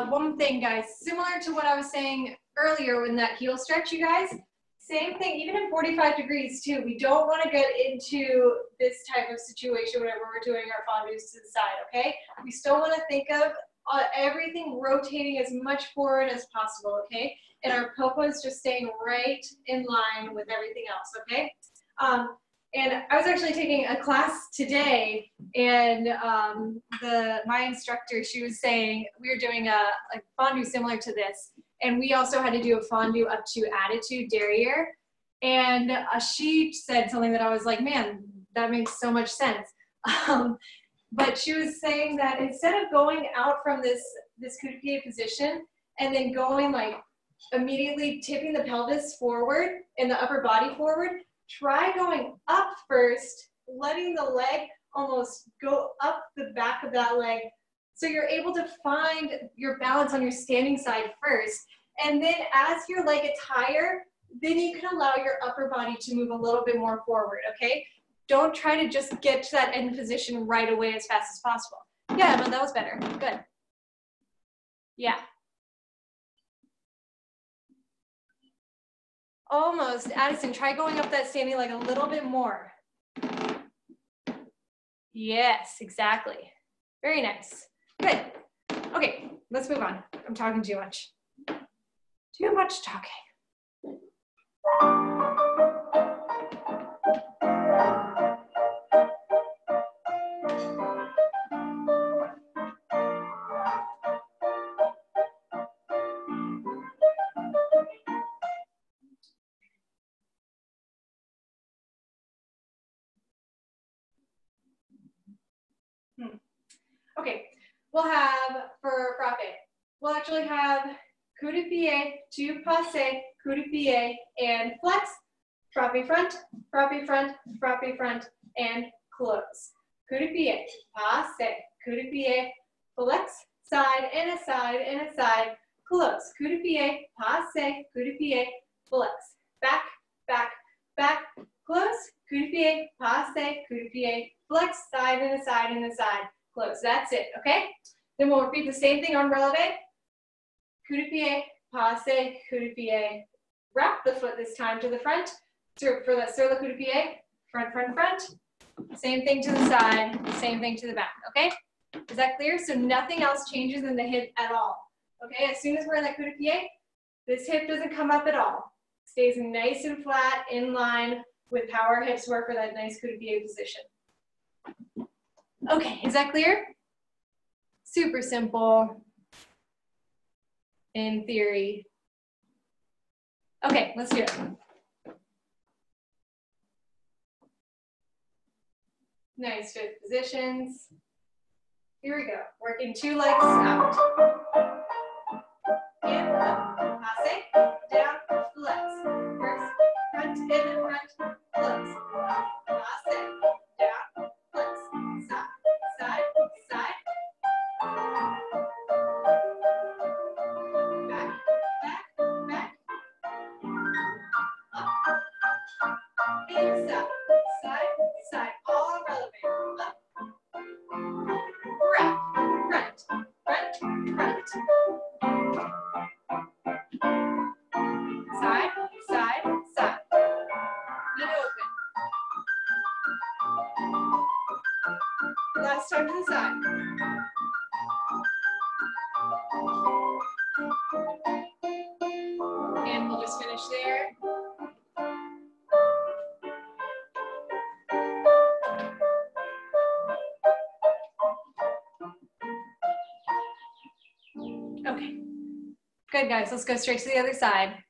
One thing, guys, similar to what I was saying earlier in that heel stretch, you guys, same thing, even in 45 degrees too. We don't want to get into this type of situation whenever we're doing our fondues to the side, okay? We still want to think of everything rotating as much forward as possible, okay? And our popo is just staying right in line with everything else, okay? And I was actually taking a class today, and my instructor, she was saying we were doing a fondue similar to this, and we also had to do a fondue up to attitude derriere. And she said something that I was like, man, that makes so much sense. But she was saying that instead of going out from this coup de pied position and then going like immediately tipping the pelvis forward and the upper body forward, try going up first, letting the leg almost go up the back of that leg. So you're able to find your balance on your standing side first. And then as your leg gets higher, then you can allow your upper body to move a little bit more forward, okay? Don't try to just get to that end position right away as fast as possible. Yeah, Emma, that was better. Good. Yeah. Almost. Addison, try going up that standing leg a little bit more. Yes, exactly. Very nice. Good. Okay, let's move on. I'm talking too much. Too much talking. Okay, we'll have for frappe, we'll actually have coup de pied, two passe, coup de pied, and flex, frappe front, and close. Coup de pied, passe, coup de pied, flex, side, and a side, and a side, close. Coup de pied, passe, coup de pied, flex. Back, back, back, close. Coup de pied, passe, coup de pied, flex, side, and a side, and a side, close. That's it, okay? Then we'll repeat the same thing on releve. Coup de pied, passe, coup de pied. Wrap the foot this time to the front. For that sur le coup de pied, front, front, front. Same thing to the side, same thing to the back, okay? Is that clear? So nothing else changes in the hip at all, okay? As soon as we're in that coup de pied, this hip doesn't come up at all. Stays nice and flat, in line with how our hips work for that nice coup de pied position. Okay, is that clear? Super simple in theory. Okay, let's do it. Nice fit positions. Here we go. Working two legs out. And up, passe, down, flex. First, front, and then front, close. Passe, down, flex. Side, side, side. Back, back, back. Up. And side, side, side. All relevant. Up. Wrap, front, front, front. Side, side, side. Knee open. Last time to the side. And we'll just finish there. Okay. Good, guys. Let's go straight to the other side.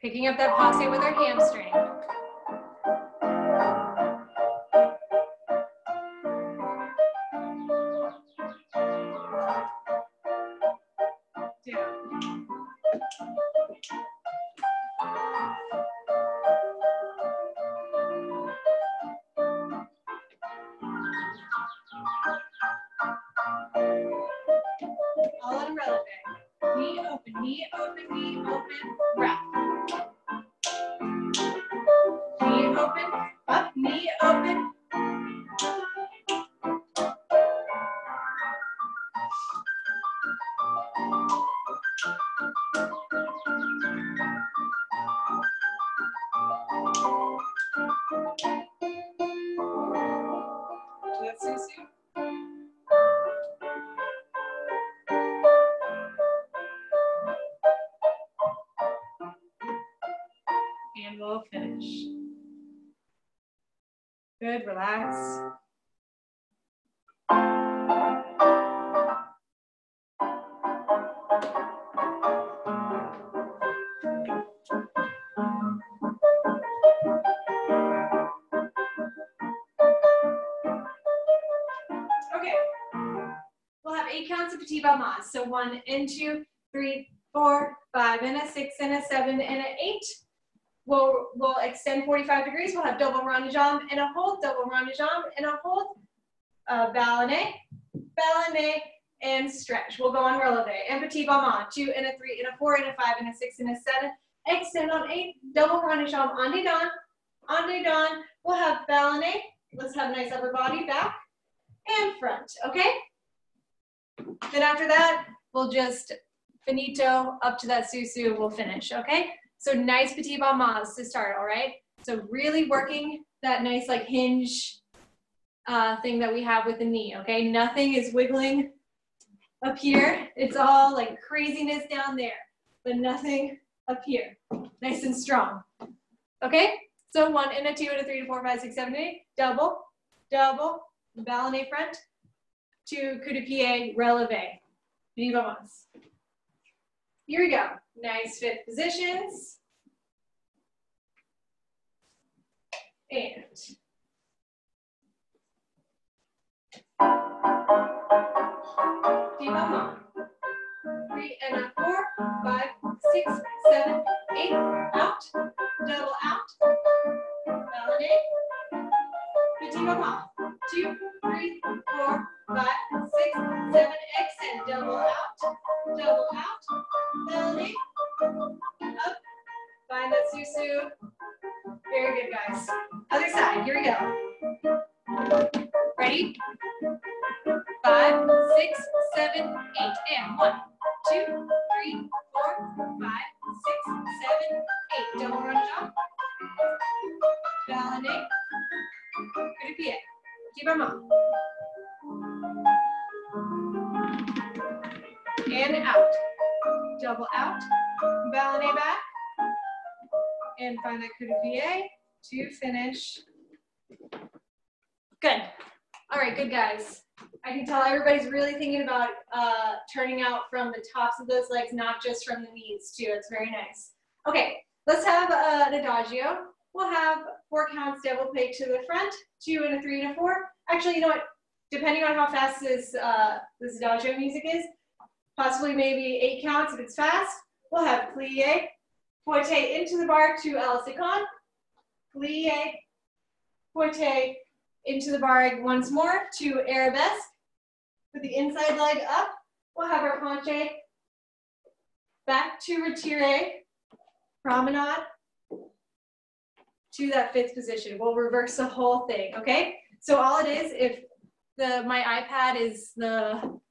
Picking up that passe with our hamstring. Down. All in releve. Knee open, knee open, knee open, wrap. Knee open, up, knee open. Let's see soon. And we'll finish. Good, relax. Okay, we'll have 8 counts of petit pas mas. So 1 and 2, 3, 4, 5, and a 6, and a 7, and an 8. We'll extend 45 degrees. We'll have double rond de jambe and a hold, double rond de jambe and a hold. Ballonnet, ballonnet, and stretch. We'll go on releve and petit pas mas. 2 and a 3 and a 4 and a 5 and a 6 and a 7. Extend on 8. Double rond de jambe en dedans. En dedans. We'll have ballonnet. Let's have a nice upper body back and front. Okay. Then after that, we'll just finito up to that susu. We'll finish. Okay. So nice petit pas mas to start. All right. So really working that nice like hinge thing that we have with the knee, okay? Nothing is wiggling up here. It's all like craziness down there, but nothing up here. Nice and strong, okay? So 1 and a 2 and a 3 to 4, 5, 6, 7, 8. Double, double, ballonnet front. 2, coup de pied, releve. Petit pas mas. Here we go. Nice fit positions. And 4, 5, 6, 7, extend, double out, belly, up, find that susu. Very good, guys. Other side, here we go. Ready? 5, 6, 7, 8, and 1, 2, 3, 4, 5, 6, 7, 8. Double run jump. Validate. Repeat it. Keep them up. And out. Double out. Validate back. And find that coup de pied to finish. Good. All right, good guys. I can tell everybody's really thinking about turning out from the tops of those legs, not just from the knees too. It's very nice. Okay, let's have an adagio. We'll have 4 counts devil play to the front, 2 and a 3 and a 4. Actually, you know what? Depending on how fast this adagio music is, possibly maybe 8 counts if it's fast. We'll have plie, pointe into the bar to el second, plie, pointe into the bar once more to arabesque. With the inside leg up, we'll have our penché back to retire, promenade to that 5th position. We'll reverse the whole thing, okay? So all it is, if my iPad is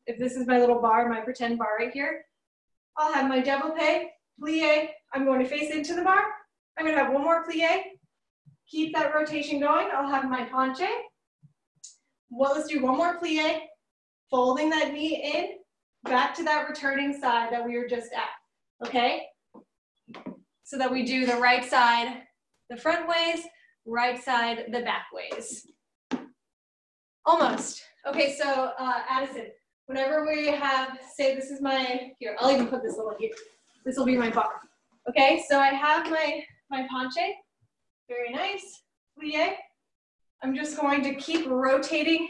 if this is my little bar, my pretend bar right here, I'll have my développé, plie, I'm going to face into the bar. I'm going to have one more plie, keep that rotation going. I'll have my penché. Well, let's do one more plie, folding that knee in, back to that returning side that we were just at, okay? So that we do the right side the front ways, right side the back ways. Almost. Okay, so Addison, whenever we have, say this is my, here, I'll even put this little here. This will be my bar. Okay, so I have my penché, very nice, plie. I'm just going to keep rotating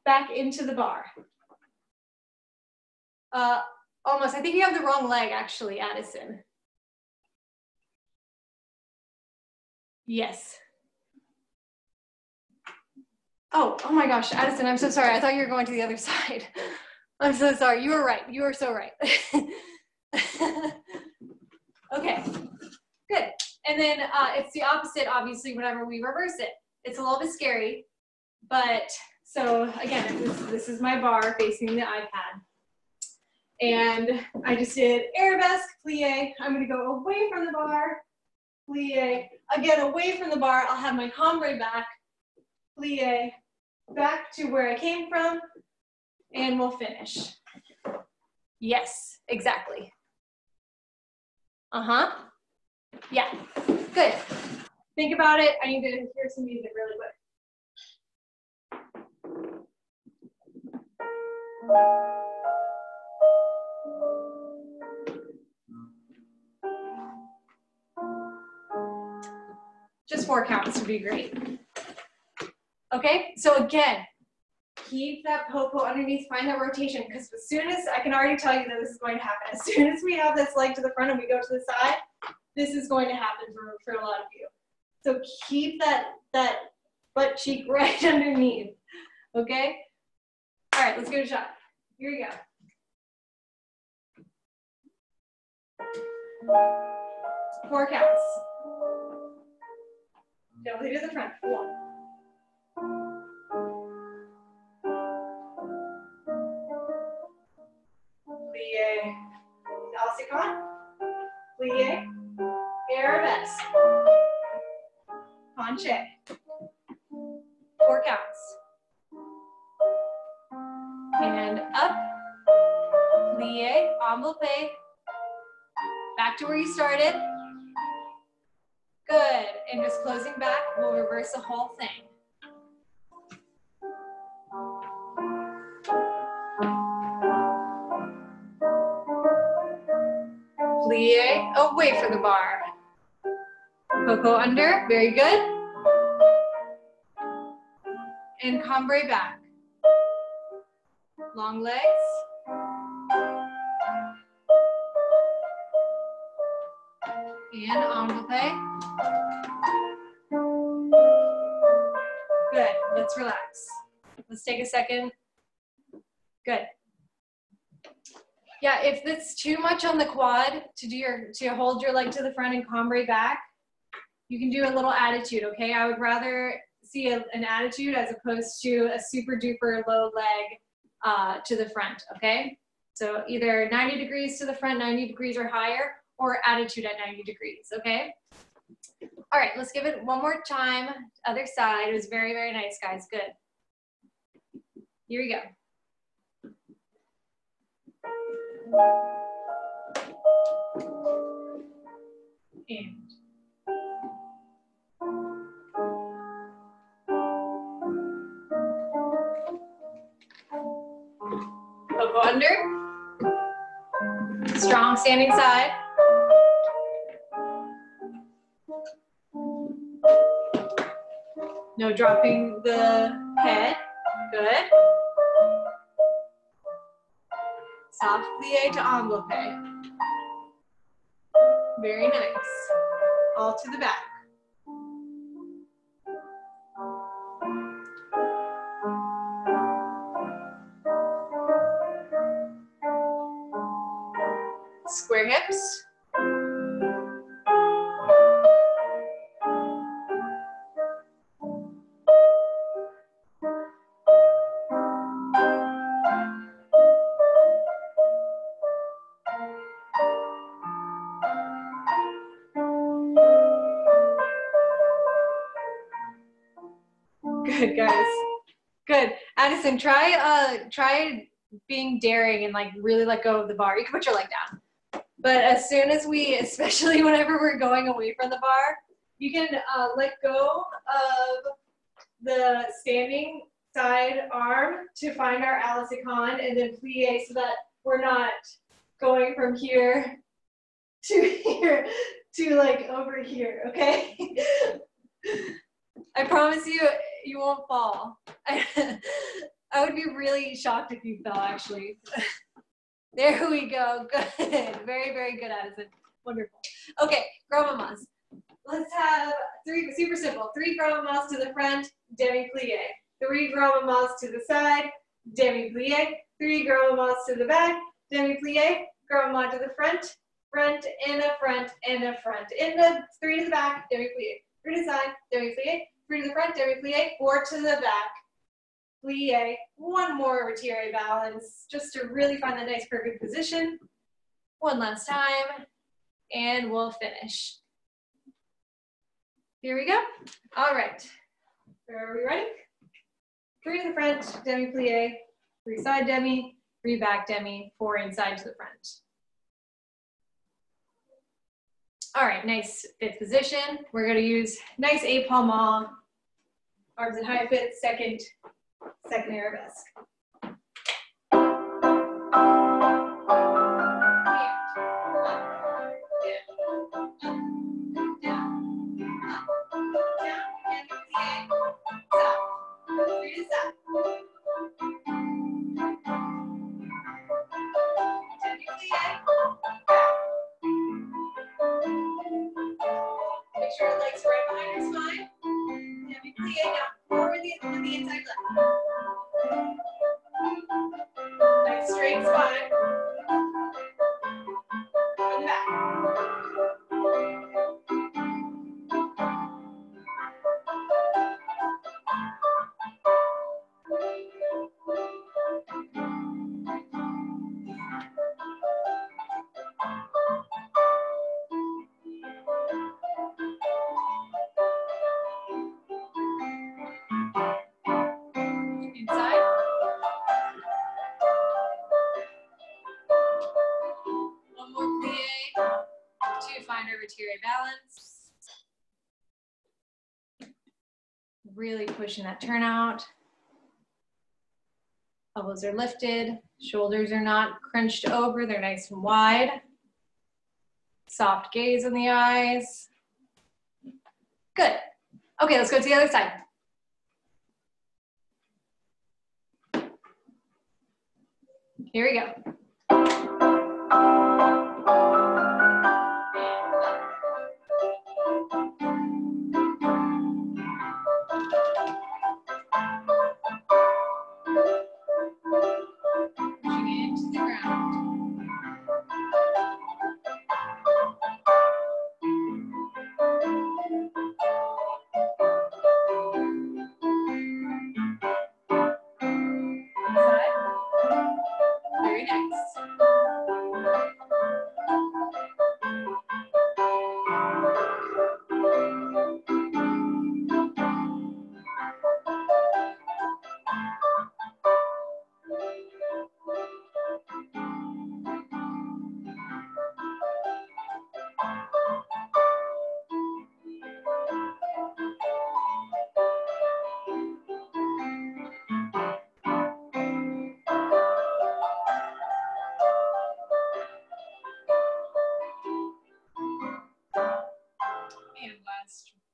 back into the bar. Almost, I think you have the wrong leg actually, Addison. Yes. Oh my gosh, Addison, I'm so sorry. I thought you were going to the other side. I'm so sorry. You were right. You were so right. Okay, good. And then it's the opposite, obviously, whenever we reverse it. It's a little bit scary, but so again, this is my bar facing the iPad. And I just did arabesque, plie. I'm going to go away from the bar, plie. Again, away from the bar, I'll have my cambre back, plie, back to where I came from, and we'll finish. Yes, exactly. Uh-huh. Yeah, good. Think about it. I need to hear some music really quick. Just 4 counts would be great. Okay, so again, keep that popo underneath, find that rotation, because as soon as, I can already tell you that this is going to happen, as soon as we have this leg to the front and we go to the side, this is going to happen for a lot of you. So keep that butt cheek right underneath, okay? All right, let's give it a shot. Here we go. 4 counts. Double to the front. 1. Plie, Alcicon, plie, arabesque, penché. 4 counts. And up, plie, enveloppe, back to where you started. Good, and just closing back, we'll reverse the whole thing. Plie, away from the bar. Popo under, very good. And cambre back. Long legs. And envelope. Good, let's relax. Let's take a second. Good. Yeah, if it's too much on the quad to hold your leg to the front and cambre back, you can do a little attitude, okay? I would rather see an attitude as opposed to a super duper low leg to the front, okay? So either 90 degrees to the front, 90 degrees or higher, or attitude at 90 degrees, okay? All right, let's give it one more time. Other side. It was very, very nice, guys. Good. Here we go. And elbow under. Strong standing side. No dropping the head. Good. Soft plie to envelope. Very nice. All to the back. Square hips. Good, guys. Good. Addison, try being daring and like really let go of the bar. You can put your leg down. But as soon as especially whenever we're going away from the bar, you can let go of the standing side arm to find our Alice Khan and then plie so that we're not going from here to here to like over here, okay? I promise you, you won't fall. I would be really shocked if you fell, actually. There we go. Good. Very, very good, Addison. Wonderful. Okay, grand-mamas. Let's have three, super simple. 3 grand-mamas to the front, demi-plie. 3 grand-mamas to the side, demi-plie. 3 grand-mamas to the back, demi-plie. Grand-mama to the front, front, and a front, and a front. In the 3 to the back, demi-plie. 3 to the side, demi-plie. 3 to the front, demi-plie. 4 to the back, plie. 1 more retire balance, just to really find that nice perfect position. 1 last time, and we'll finish. Here we go. All right. Are we ready? 3 to the front, demi-plie. 3 side demi, 3 back demi, 4 inside to the front. All right, nice 5th position. We're gonna use nice épaulement, arms in high fit, second arabesque. Make sure the legs are right behind your spine. Demi-plie now, forward with the inside leg. Nice straight spine. On the back. Inside. One more plie to find our retire balance. Really pushing that turnout. Elbows are lifted, shoulders are not crunched over, they're nice and wide. Soft gaze in the eyes. Good. Okay, let's go to the other side. Here we go.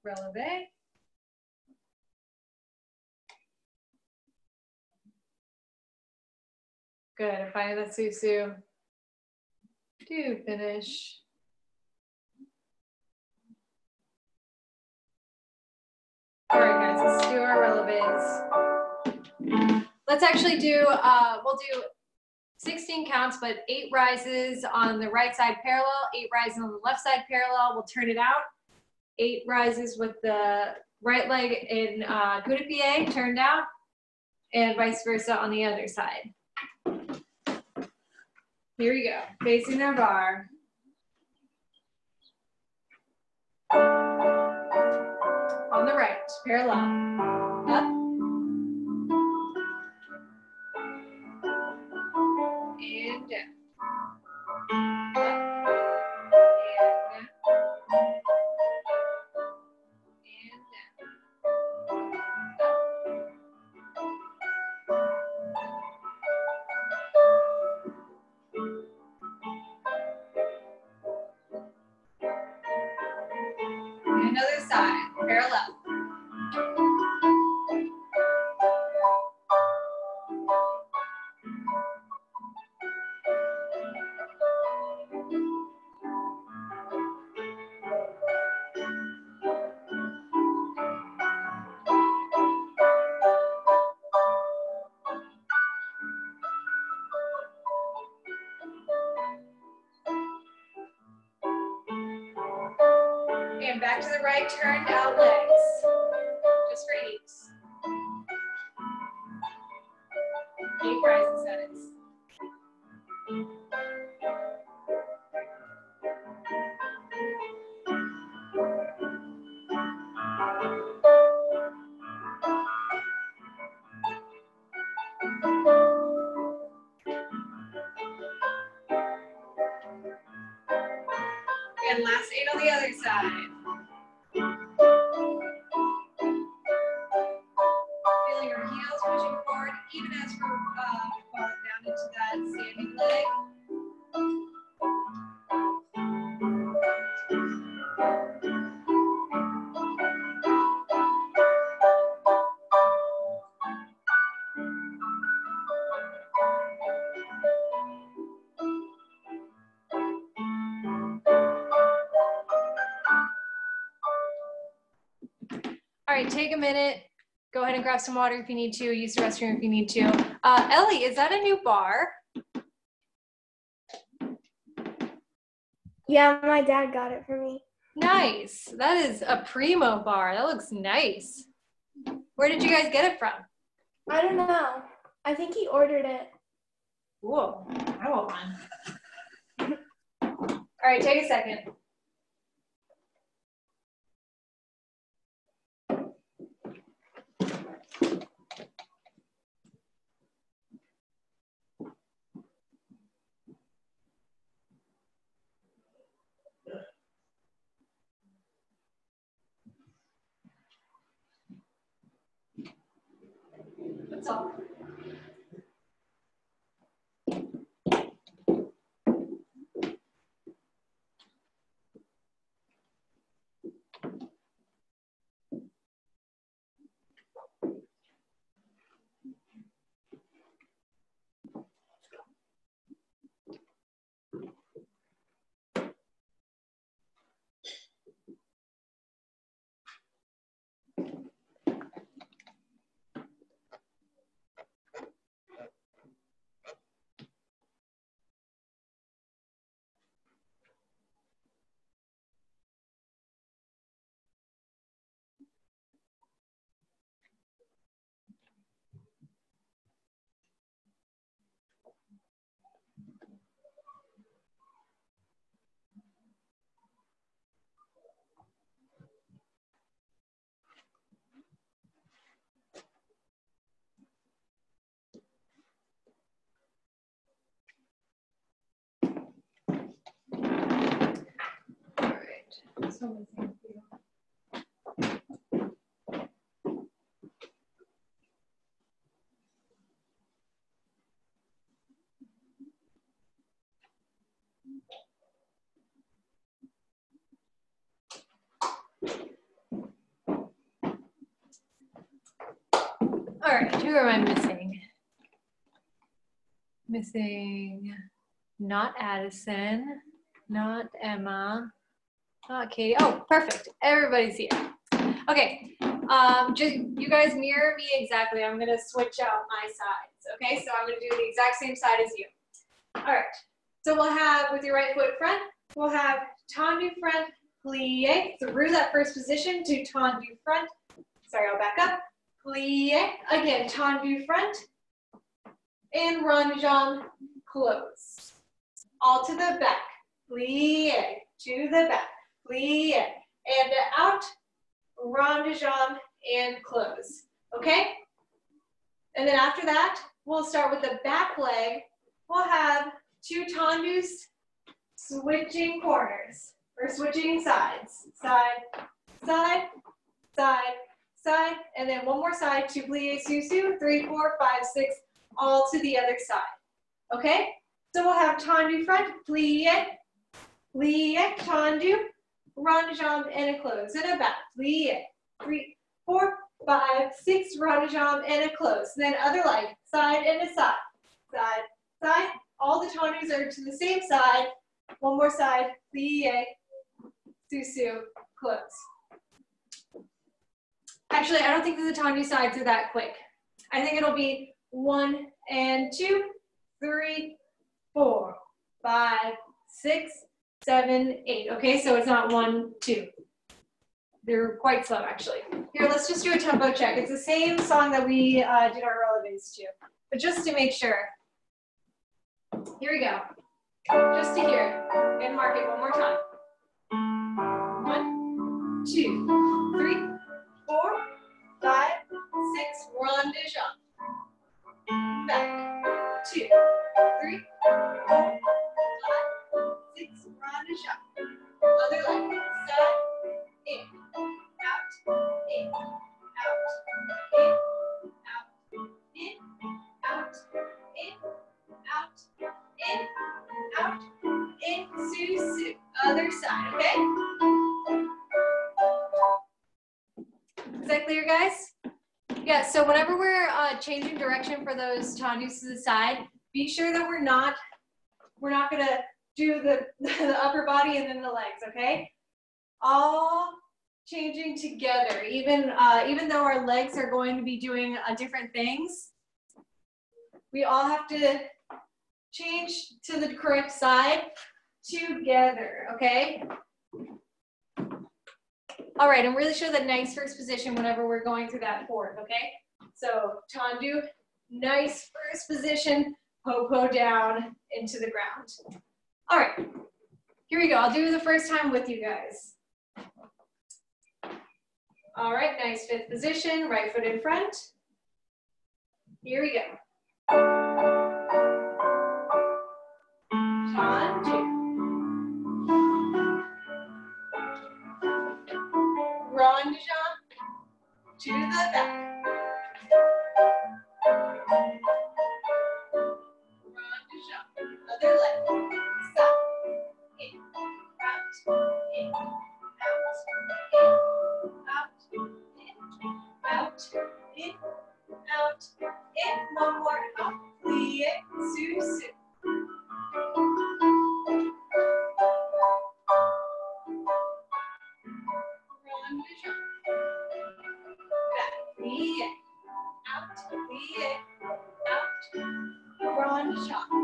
releve. Good, and finding that susu to finish. All right, guys, let's do our releves. Let's actually do, we'll do 16 counts, but 8 rises on the right side parallel, 8 rises on the left side parallel. We'll turn it out. 8 rises with the right leg in Gouda plie, turned out, and vice versa on the other side. Here we go, facing our bar. On the right, parallel, up. And down. Up. And down. And another side, parallel. And back to the right, turned out legs. Just for 8. 8 rising settings. And last 8 on the other side. Feeling our heels pushing forward, even as we're falling down into that standing leg. All right, take a minute. Go ahead and grab some water if you need to. Use the restroom if you need to. Ellie, is that a new bar? Yeah, my dad got it for me. Nice. That is a primo bar. That looks nice. Where did you guys get it from? I don't know. I think he ordered it. Whoa, I want one. All right, take a second. That's all. So thank you. Who am I missing? Missing not Addison, not Emma, not Katie. Oh, perfect. Everybody's here. Okay. Just you guys mirror me exactly. I'm gonna switch out my sides. Okay, so I'm gonna do the exact same side as you. All right. So we'll have with your right foot front, we'll have tendu front, plie through that first position to tendu front. Sorry, I'll back up. Plie again, tendu front, and rond de jambe, close. All to the back. Plie to the back. Plie and out. Rond de jambe and close. Okay? And then after that, we'll start with the back leg. We'll have 2 tendus switching corners or switching sides. Side, side, side, side, and then one more side, 2 plie susu, 3, 4, 5, 6, all to the other side. Okay? So we'll have tendu front, plie, plie, tendu, rond de jambe, and a close, and a back, plie, 3, 4, 5, 6, rond de jambe, and a close. And then other leg, side and a side, side, side. All the tendus are to the same side. One more side, plie, susu, close. Actually, I don't think that the tendu sides are that quick. I think it'll be 1 and 2, 3, 4, 5, 6, 7, 8. Okay, so it's not 1, 2. They're quite slow, actually. Here, let's just do a tempo check. It's the same song that we did our relevance to, but just to make sure. Here we go. Just to hear it and mark it one more time. 1, 2, 3, 4, 5, 6. Rond de jambe. Back. 2, 3, 4, 5, 6. Rond de jambe. Other leg. Side. In. Out. In. Out. In. Out. In. Out. In. Out. In. Out. In. Su. Other side. Okay? Is that clear, guys? Yeah, so whenever we're changing direction for those tendus to the side, be sure that we're not gonna do the upper body and then the legs, okay? All changing together, even though our legs are going to be doing different things, we all have to change to the correct side together, okay? All right, and really show the nice first position whenever we're going through that fourth, okay? So tendu, nice first position, po down into the ground. All right, here we go. I'll do it the first time with you guys. All right, nice fifth position, right foot in front. Here we go. Tendu. Rond de jambe to the back. Rond de jambe. Other leg. Stop. In. Out. In. Out. In. Out. In. Out. In. One more. Out. Plie. Susu. Rond de jambe. Back. Plie. Out. Plie. Out. Rond de jambe.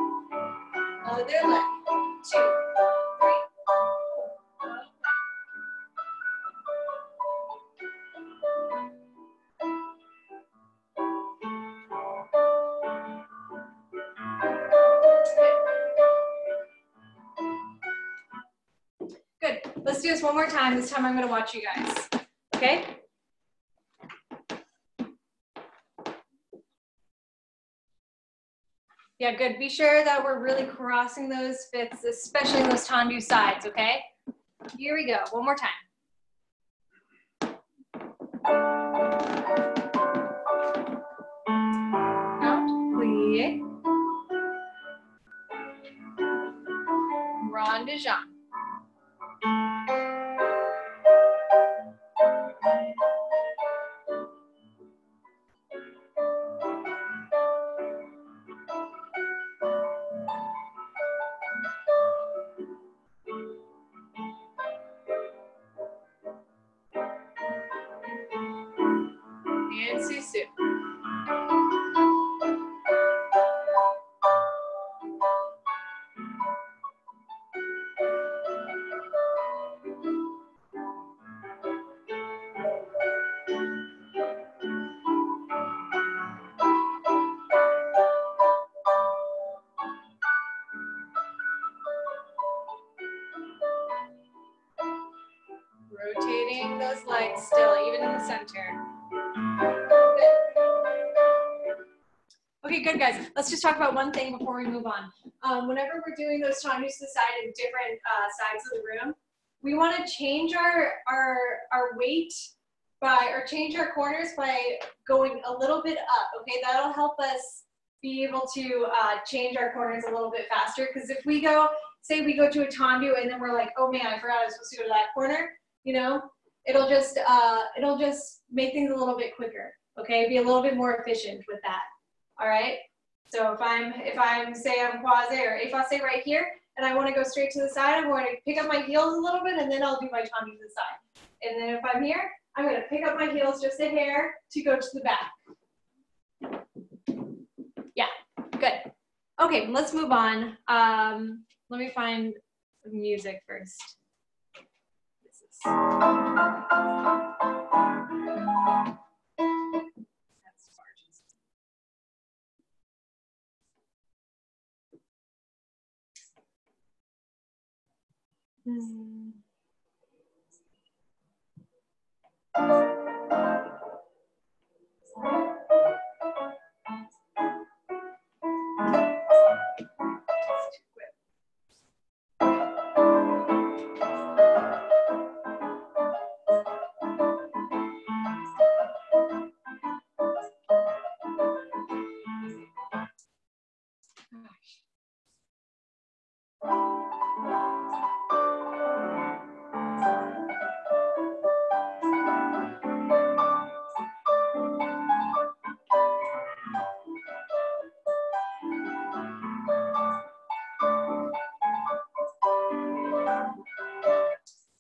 Other leg. 2, 3, 4. Good. Let's do this one more time. This time I'm going to watch you guys. Okay? Yeah, good. Be sure that we're really crossing those fifths, especially those tendu sides, okay? Here we go. One more time. Out, plie. Rond de jambe. and Susu. Rotating those legs still, even in the center. Okay, good guys. Let's just talk about one thing before we move on. Whenever we're doing those Tues to the side in different sides of the room, we want to change our weight by, or change our corners by going a little bit up, okay? That'll help us be able to change our corners a little bit faster, because if we go, say we go to a tendu and then we're like, oh man, I forgot I was supposed to go to that corner, you know, it'll just make things a little bit quicker, okay? Be a little bit more efficient with that. All right, so if I'm say I'm croisé or effacé right here, and I want to go straight to the side, I'm going to pick up my heels a little bit, and then I'll do my tendu to the side. And then if I'm here, I'm going to pick up my heels just a hair to go to the back. Yeah, good. Okay, let's move on. Let me find the music first. This is...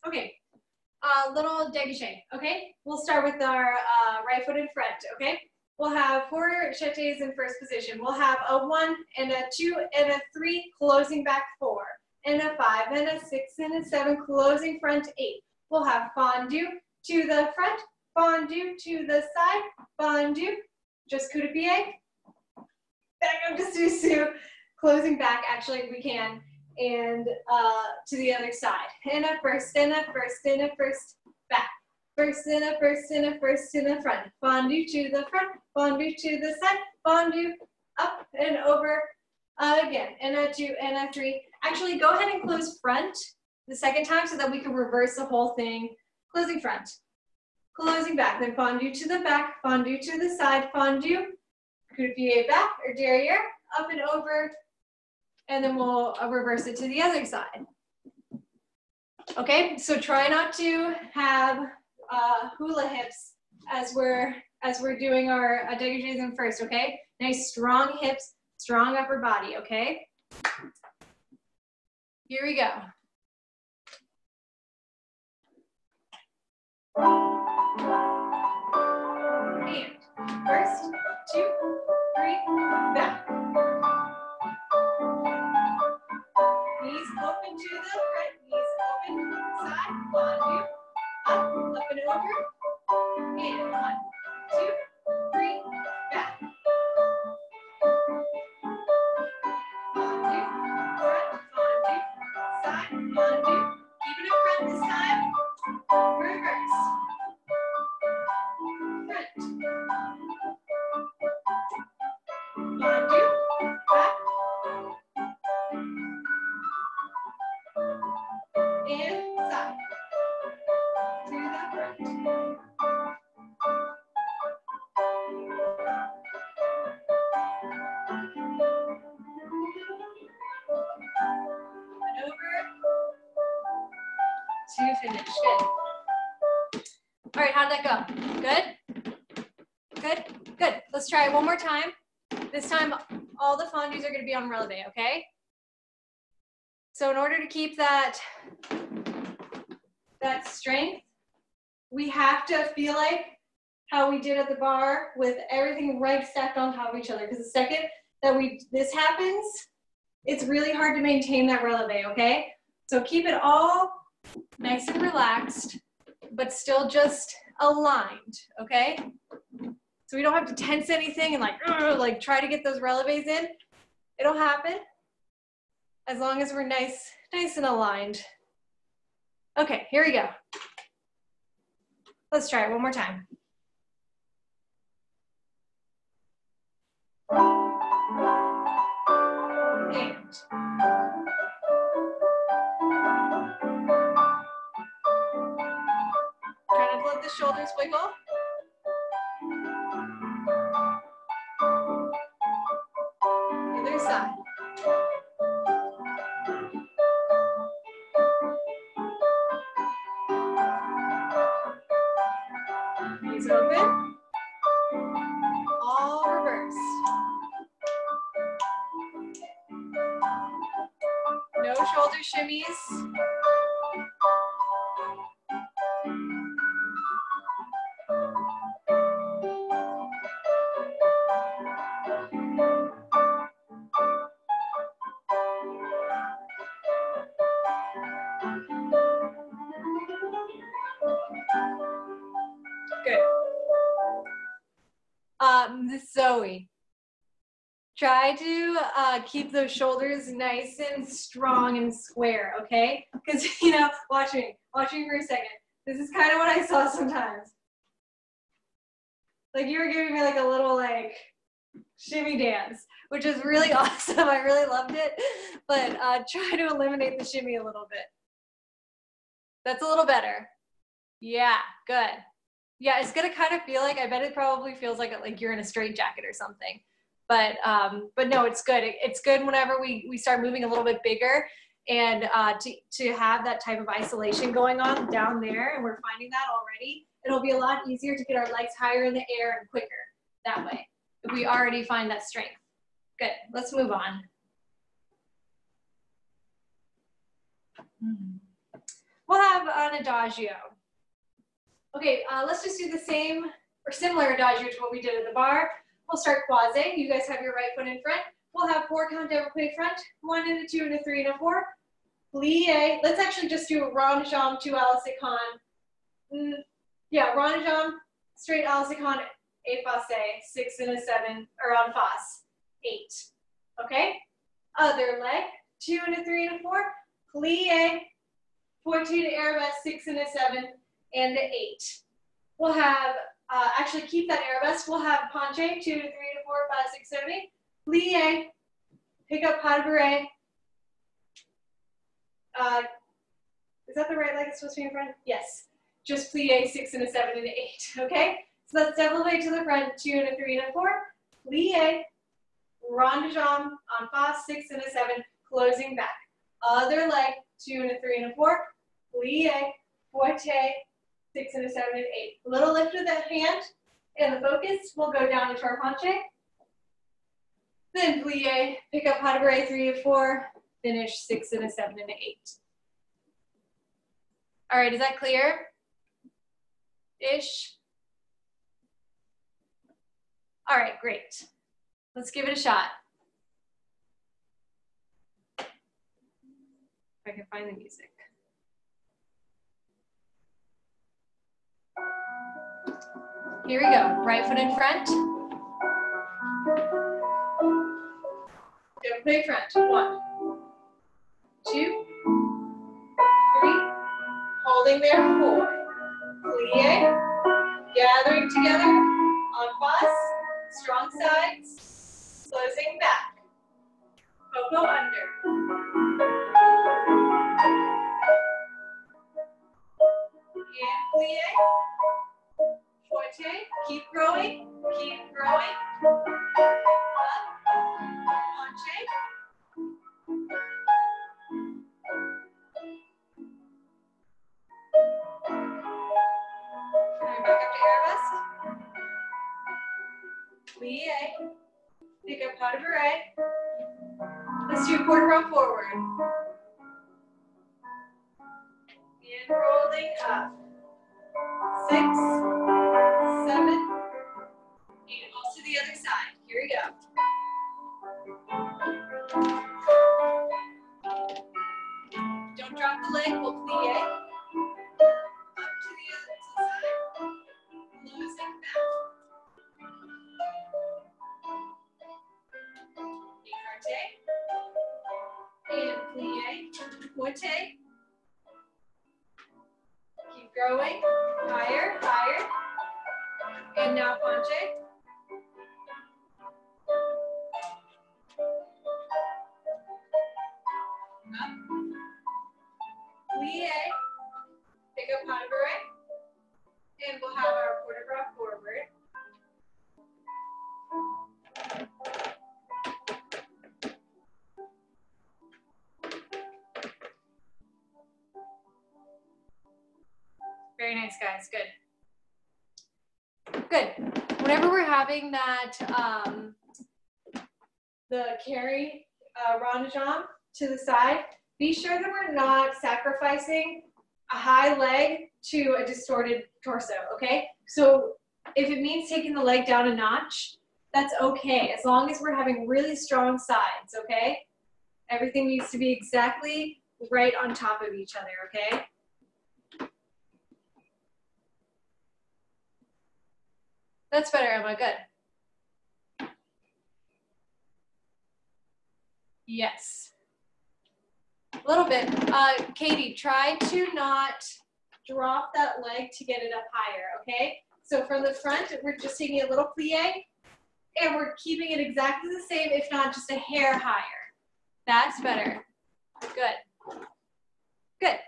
Okay, little dégagé, okay? We'll start with our right foot in front, okay? We'll have 4 jetés in first position. We'll have a 1 and a 2 and a 3, closing back 4, and a 5 and a 6 and a 7, closing front 8. We'll have fondu to the front, fondu to the side, fondu, just coup de pied, back up to Susu, closing back, actually we can, and to the other side. And a first, and a first, and a first, back. First, and a first, and a first, and a front. Fondu to the front, fondu to the side, fondu, up and over, again. And a 2, and a 3. Actually, go ahead and close front the second time so that we can reverse the whole thing. Closing front, closing back, then fondu to the back, fondu to the side, fondu, coup de pied back, or derrière, up and over, and then we'll reverse it to the other side. Okay, so try not to have hula hips as we're doing our dégagés in first, okay? Nice strong hips, strong upper body, okay? Here we go. And first, 2, 3, back. Knees open to the front, knees open, side, fondu, up and over, and 1, 2, 3, back. Fondu, front, fondu, side, fondu, keep it up front this time, reverse. Front, fondu, back, and side, to the front. And over to finish. Good. All right, how'd that go? Good? Good? Good. Let's try it one more time. This time, all the fondus are going to be on releve, okay? So in order to keep that strength, we have to feel like how we did at the bar with everything right stacked on top of each other. Because the second that this happens, it's really hard to maintain that releve, okay? So keep it all nice and relaxed, but still just aligned, okay? So we don't have to tense anything and like try to get those releves in. It'll happen as long as we're nice and aligned. Okay, here we go. Let's try it one more time. And try not to let the shoulders wiggle. Other side. Knees open. All reverse. No shoulder shimmies. Good. This Zoe. Try to keep those shoulders nice and strong and square, okay? Because, you know, watch me for a second. This is kind of what I saw sometimes. Like you were giving me like a little like shimmy dance, which is really awesome. I really loved it. But try to eliminate the shimmy a little bit. That's a little better. Yeah, good. Yeah, it's gonna kind of feel like, I bet it probably feels like you're in a straitjacket or something. But no, it's good. It's good whenever we start moving a little bit bigger and to have that type of isolation going on down there, and we're finding that already. It'll be a lot easier to get our legs higher in the air and quicker that way, if we already find that strength. Good, let's move on. We'll have an adagio. Okay, let's just do the same or similar adagio to what we did at the bar. We'll start quasi. You guys have your right foot in front. We'll have 4 count double plie front, 1 and a 2 and a 3 and a 4. Plie. Let's actually just do a rond de jambe, 2 à la seconde. Yeah, rond de jambe, straight à la seconde, 8 passe, 6 and a 7, or en face, 8. Okay? Other leg, 2 and a 3 and a 4. Plie, 14 arabesque, 6 and a 7, and a 8. We'll have, actually keep that arabesque. We'll have penche, 2 to 3 to 4, 5, 6, 7, 8. Plie, pick up pas de bourrée. Is that the right leg that's supposed to be in front? Yes. Just plie, 6 and a 7 and an 8. Okay? So that's développé to the front, 2 and a 3 and a 4. Plie, rond de jambe, en face, 6 and a 7, closing back. Other leg, 2 and a 3 and a 4. Plie, forte, 6 and a 7 and 8. A little lift of that hand, and the focus will go down into our penche. Then plie, pick up pas de bourrée, 3 to 4, finish 6 and a 7 and an 8. All right, is that clear? Ish. All right, great. Let's give it a shot. If I can find the music. Here we go. Right foot in front. Double plie front. 1, 2, 3. Holding there. 4. Plie. Gathering together. En face. Strong sides. Closing back. Coco under. And plie. Forte. Keep growing. Keep growing. Up. Penche. Coming back up to arabesque. Plie. Pick up pas de bourrée. Let's do a quarter round forward. And rolling up. 6, 7, down. Don't drop the leg, we'll plie. Up to the other side. Losing back. Écarté. And plie. Pointe. Keep growing. Higher, higher. And now penché. Up. Plie. Pick up Hanbure. And we'll have our port de bras forward. Very nice, guys. Good. Good. Whenever we're having that, the carry rond de jambe to the side, be sure that we're not sacrificing a high leg to a distorted torso, okay? So if it means taking the leg down a notch, that's okay, as long as we're having really strong sides, okay? Everything needs to be exactly right on top of each other, okay? That's better, Emma, good. Yes. A little bit. Katie, try to not drop that leg to get it up higher, okay? So from the front, we're just taking a little plie, and we're keeping it exactly the same, if not just a hair higher. That's better. Good. Good.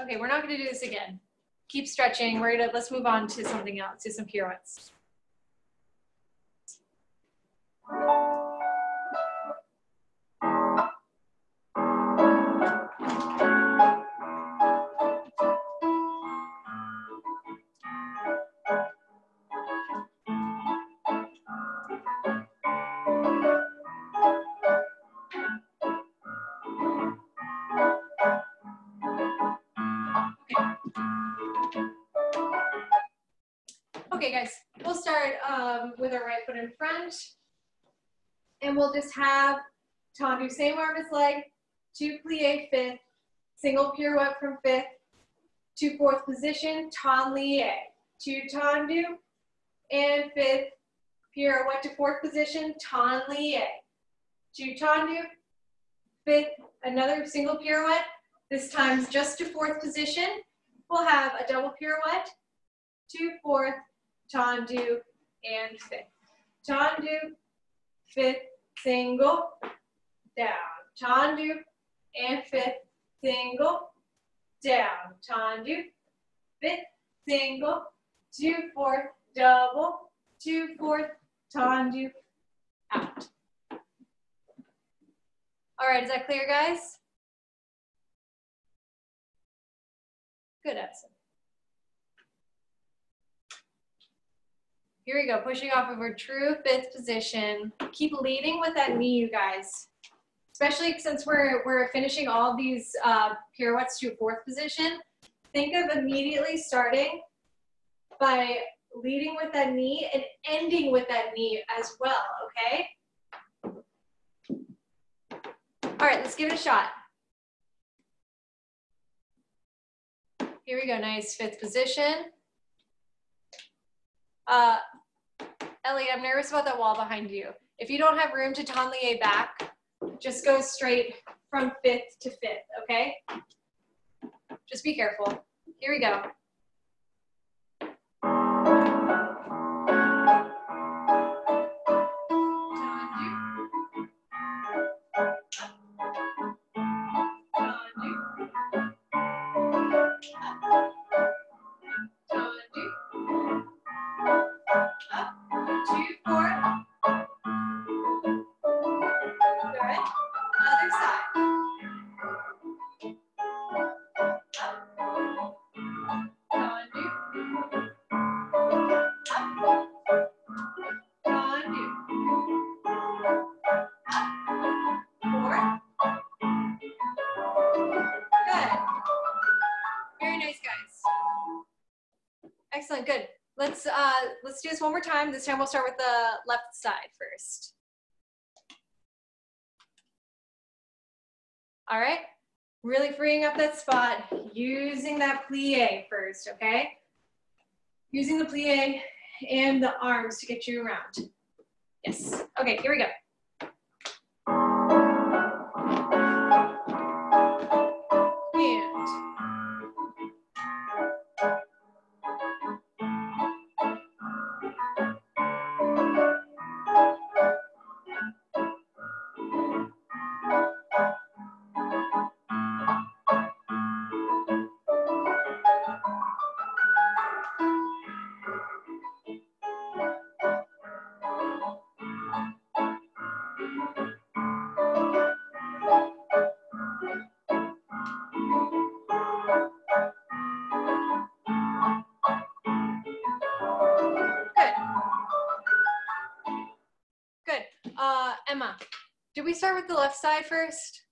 Okay, we're not gonna do this again. Keep stretching. Let's move on to something else, to some pirouettes. Okay, guys, we'll start with our right foot in front, and we'll just have tendu, same arm as leg, 2 plie, fifth, single pirouette from fifth, to fourth position, ton lie, 2 tendu, and fifth, pirouette to fourth position, ton lie, 2 tendu, fifth, another single pirouette, this time just to fourth position. We'll have a double pirouette, 2 fourth, tendu, and fifth. Tendu, fifth, single, down. Tendu, and fifth, single, down. Tendu, fifth, single, 2 fourth, double, 2 fourth, tendu, out. All right, is that clear, guys? Good, Edison. Here we go, pushing off of our true fifth position. Keep leading with that knee, you guys. Especially since we're finishing all these pirouettes to a fourth position. Think of immediately starting by leading with that knee and ending with that knee as well, okay? All right, let's give it a shot. Here we go, nice fifth position. Ellie, I'm nervous about that wall behind you. If you don't have room to ton lie back, just go straight from fifth to fifth, okay? Just be careful. Here we go. Excellent, good. Let's let's do this one more time. This time we'll start with the left side first. All right, really freeing up that spot, using that plie first, okay? Using the plie and the arms to get you around. Yes, okay, here we go. Emma, did we start with the left side first?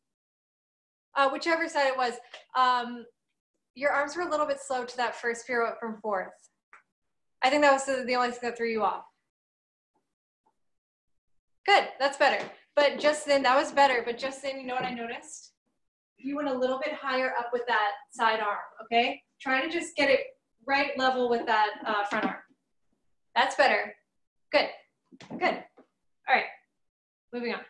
Whichever side it was. Your arms were a little bit slow to that first pirouette from fourth. I think that was the only thing that threw you off. Good, that's better. But just then, that was better, but just then, you know what I noticed? You went a little bit higher up with that side arm, okay? Try to just get it right level with that front arm. That's better. Good, good. All right, moving on.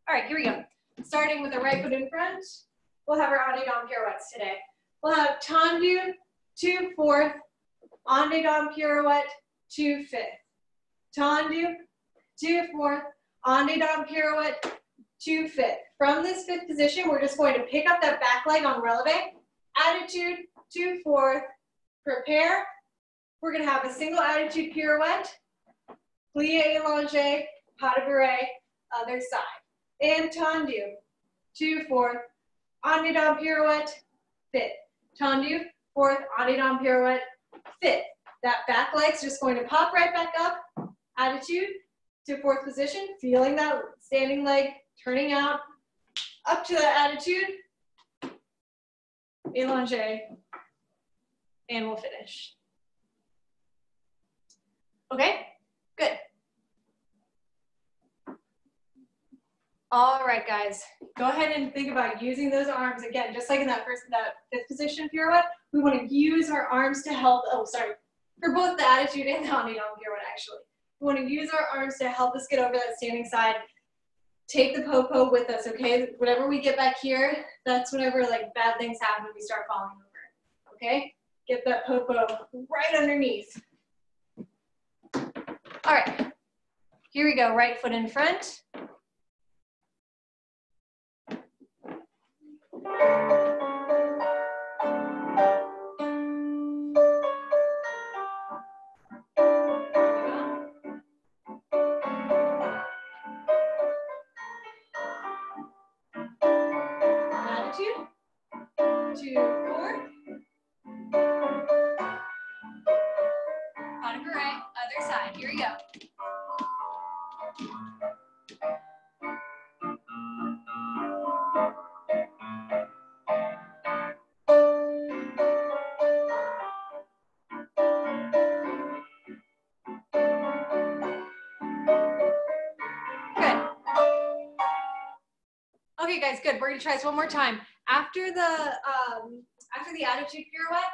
All right, here we go. Starting with the right foot in front, we'll have our ande-dam pirouettes today. We'll have tendu, 2 4th, ande-dam pirouette, 2 5th. Tendu, 2 4th, ande-dam pirouette, 2 5th. From this 5th position, we're just going to pick up that back leg on releve, attitude, 2 4th, prepare. We're going to have a single attitude pirouette, plie allongé, pas de bourrée, other side. And tendu, 2 4th, ande-dam pirouette, 5th. Tendu, 4th, ande-dam pirouette, 5th. That back leg's just going to pop right back up. Attitude to 4th position, feeling that standing leg turning out, up to that attitude, allongé, and we'll finish. Okay, good. All right, guys, go ahead and think about using those arms again, just like in that 5th position pirouette. We want to use our arms to help, for both the attitude and the ande-dam pirouette, actually. We want to use our arms to help us get over that standing side. Take the popo with us, okay? Whenever we get back here, that's whenever like bad things happen, we start falling over, okay? Get that popo right underneath. All right, here we go, right foot in front. Attitude, 2 4. Pas de bourrée, other side, here we go. Okay, guys, good. We're gonna try this one more time. After the attitude pirouette,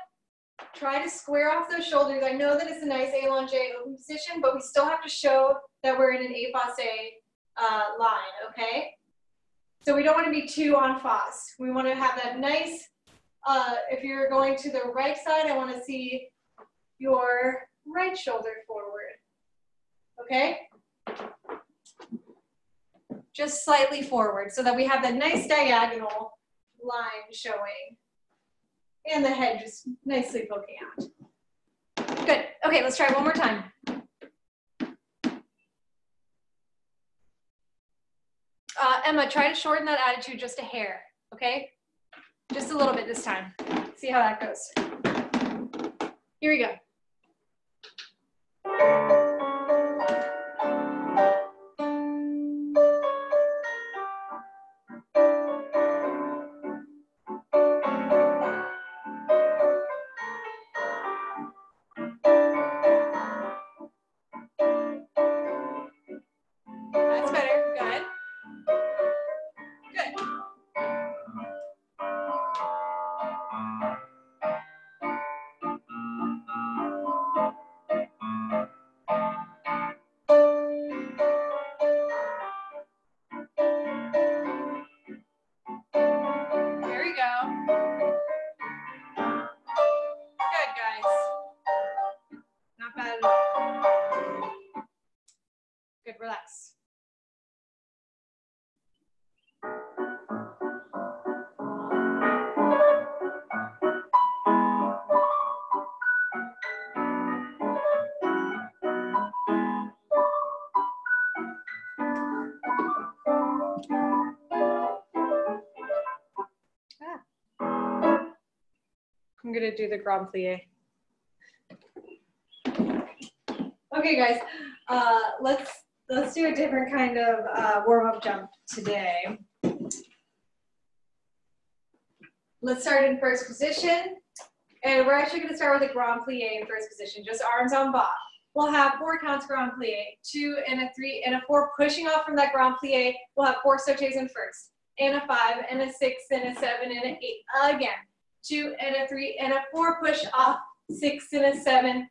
try to square off those shoulders. I know that it's a nice allongé open position, but we still have to show that we're in an effacé line, okay? So we don't want to be too en face. We want to have that nice, if you're going to the right side, I want to see your right shoulder forward, okay? Just slightly forward so that we have that nice diagonal line showing and the head just nicely poking out. Good. Okay, let's try one more time. Emma, try to shorten that attitude just a hair, okay? Just a little bit this time. See how that goes. Here we go. That's better. Good. Good. There we go. Good, guys. Not bad at all. Good, relax. I'm gonna do the grand plie. Okay, guys, let's do a different kind of warm-up jump today. Let's start in first position, and we're actually gonna start with a grand plie in first position, just arms on bas. We'll have 4 counts grand plie, 2 and a 3 and a 4, pushing off from that grand plie. We'll have 4 sautés in first, and a 5 and a 6 and a 7 and an 8 again. 2 and a 3 and a 4, push off, 6 and a 7,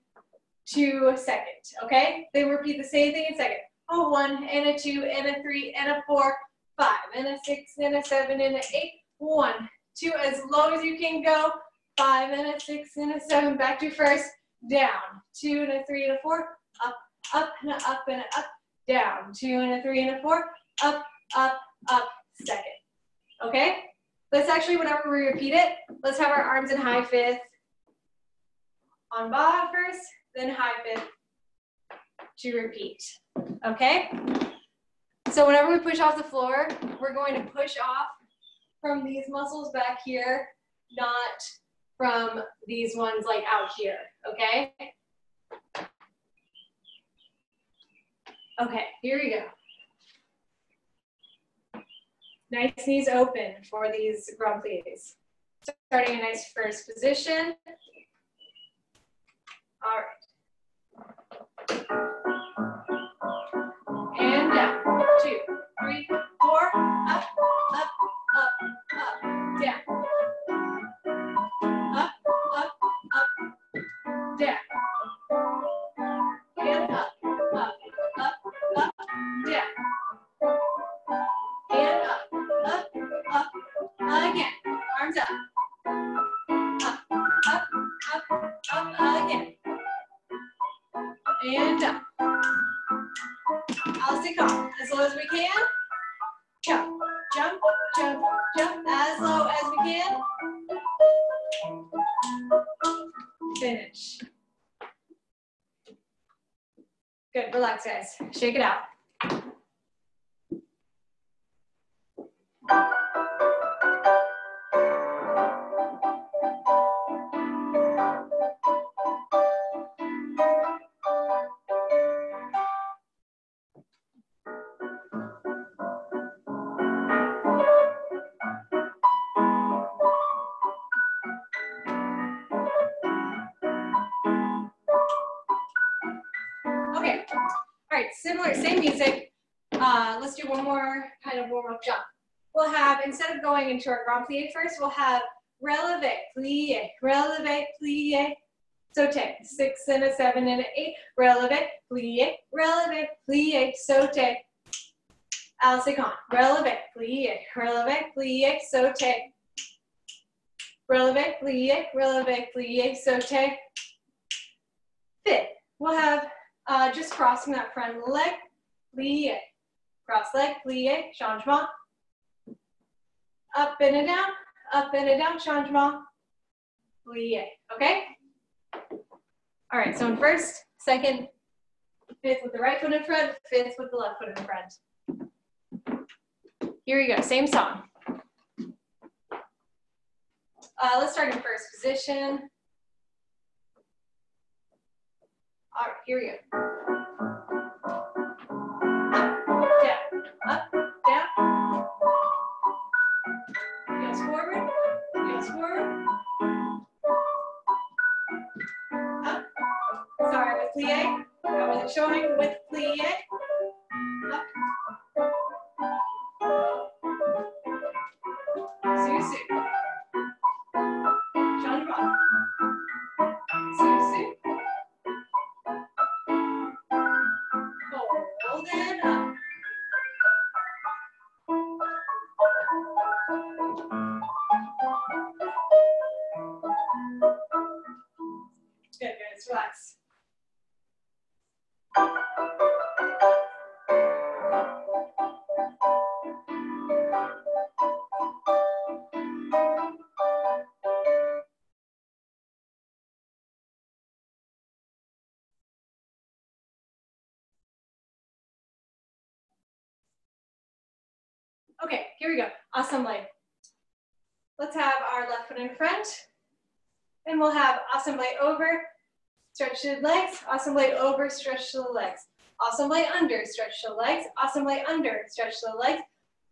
2 second, okay? Then repeat the same thing in second. A 1 and a 2 and a 3 and a 4, 5 and a 6 and a 7 and an 8, 1, 2, as low as you can go, 5 and a 6 and a 7, back to first, down, 2 and a 3 and a 4, up, up and a up and a up, down, 2 and a 3 and a 4, up, up, up, second, okay? Let's actually, whenever we repeat it, let's have our arms in high fifth on bas first, then high fifth to repeat, okay? So whenever we push off the floor, we're going to push off from these muscles back here, not from these ones like out here, okay? Okay, here we go. Nice knees open for these grand plies. Starting a nice first position. All right. And down. 2, 3, 4. Up, up, up, up, down. Up, up, up, down. And up, up, up, up, down. And up, up, up, again. Arms up. Up, up, up, up, again. And up. I'll stick off as low as we can. Jump, jump, jump, jump, as low as we can. Finish. Good, relax guys. Shake it out. Okay, all right, similar, same music. Let's do one more kind of warm-up jump. We'll have, instead of going into our grand plie first, we'll have releve, plie, sauté. 6 and a 7 and an 8, releve, plie, sauté. Al second, releve, plie, sauté. Releve, plie, sauté. Fifth, we'll have just crossing that front leg, plie. Cross leg, plie, changement. Up and a down, changement, plie, okay? All right, so in first, second, fifth with the right foot in front, fifth with the left foot in front. Here we go, same song. Let's start in first position. All right, here we go. Up, down. Heels forward, heels forward. Up. Sorry, with plie. I wasn't showing with plie. Up. Susu. Chandra. Susu. Hold and up. Good, guys, relax. Okay, here we go. Awesome leg. Let's have our left foot in front. And we'll have awesome leg over, stretch the legs, awesome leg over, stretch the legs. Awesome leg under, stretch the legs, awesome leg under, stretch the legs.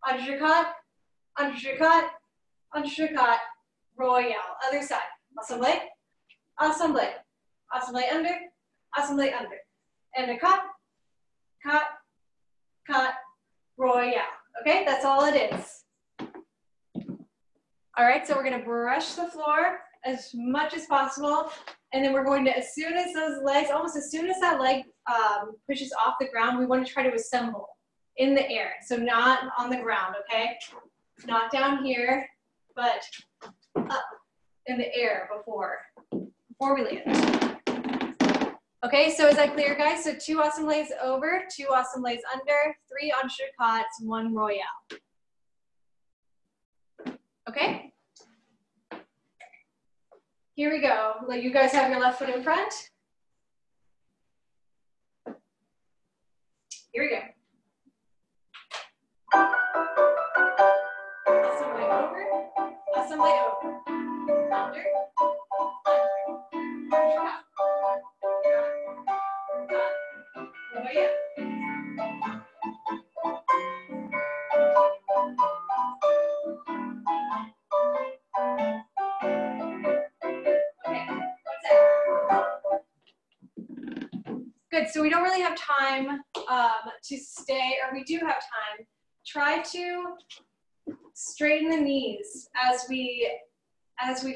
Undercut, undercut, undercut, royale. Other side. Awesome leg, awesome leg, awesome leg under, awesome leg under. And a cut, royale. Okay, that's all it is. All right, so we're gonna brush the floor as much as possible. And then we're going to, as soon as those legs, almost as soon as that leg pushes off the ground, we want to try to assemble in the air. So not on the ground, okay? Not down here, but up in the air before we land. Okay, so is that clear, guys? So 2 awesome legs over, 2 awesome legs under, 3 entrecots, 1 royale. Okay? Here we go. Let you guys have your left foot in front. Here we go. Awesome leg over, awesome leg over. Under, oh yeah. Good, so we don't really have time to stay, or we do have time. Try to straighten the knees as we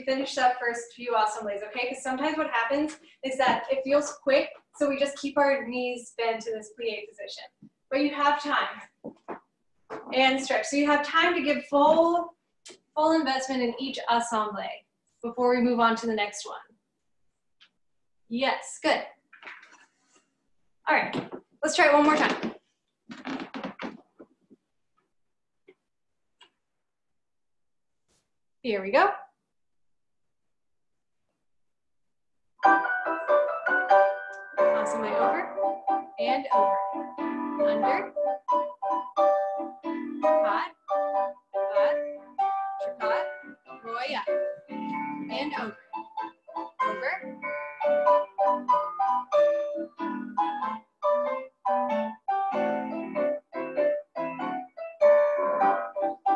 finish that first few awesome legs, okay? Because sometimes what happens is that it feels quick, so we just keep our knees bent in this plie position. But you have time. And stretch. So you have time to give full investment in each assemble before we move on to the next one. Yes, good. All right, let's try it one more time. Here we go. Awesome leg over and over. Under. Hot. Hot. Roya. And over. Over.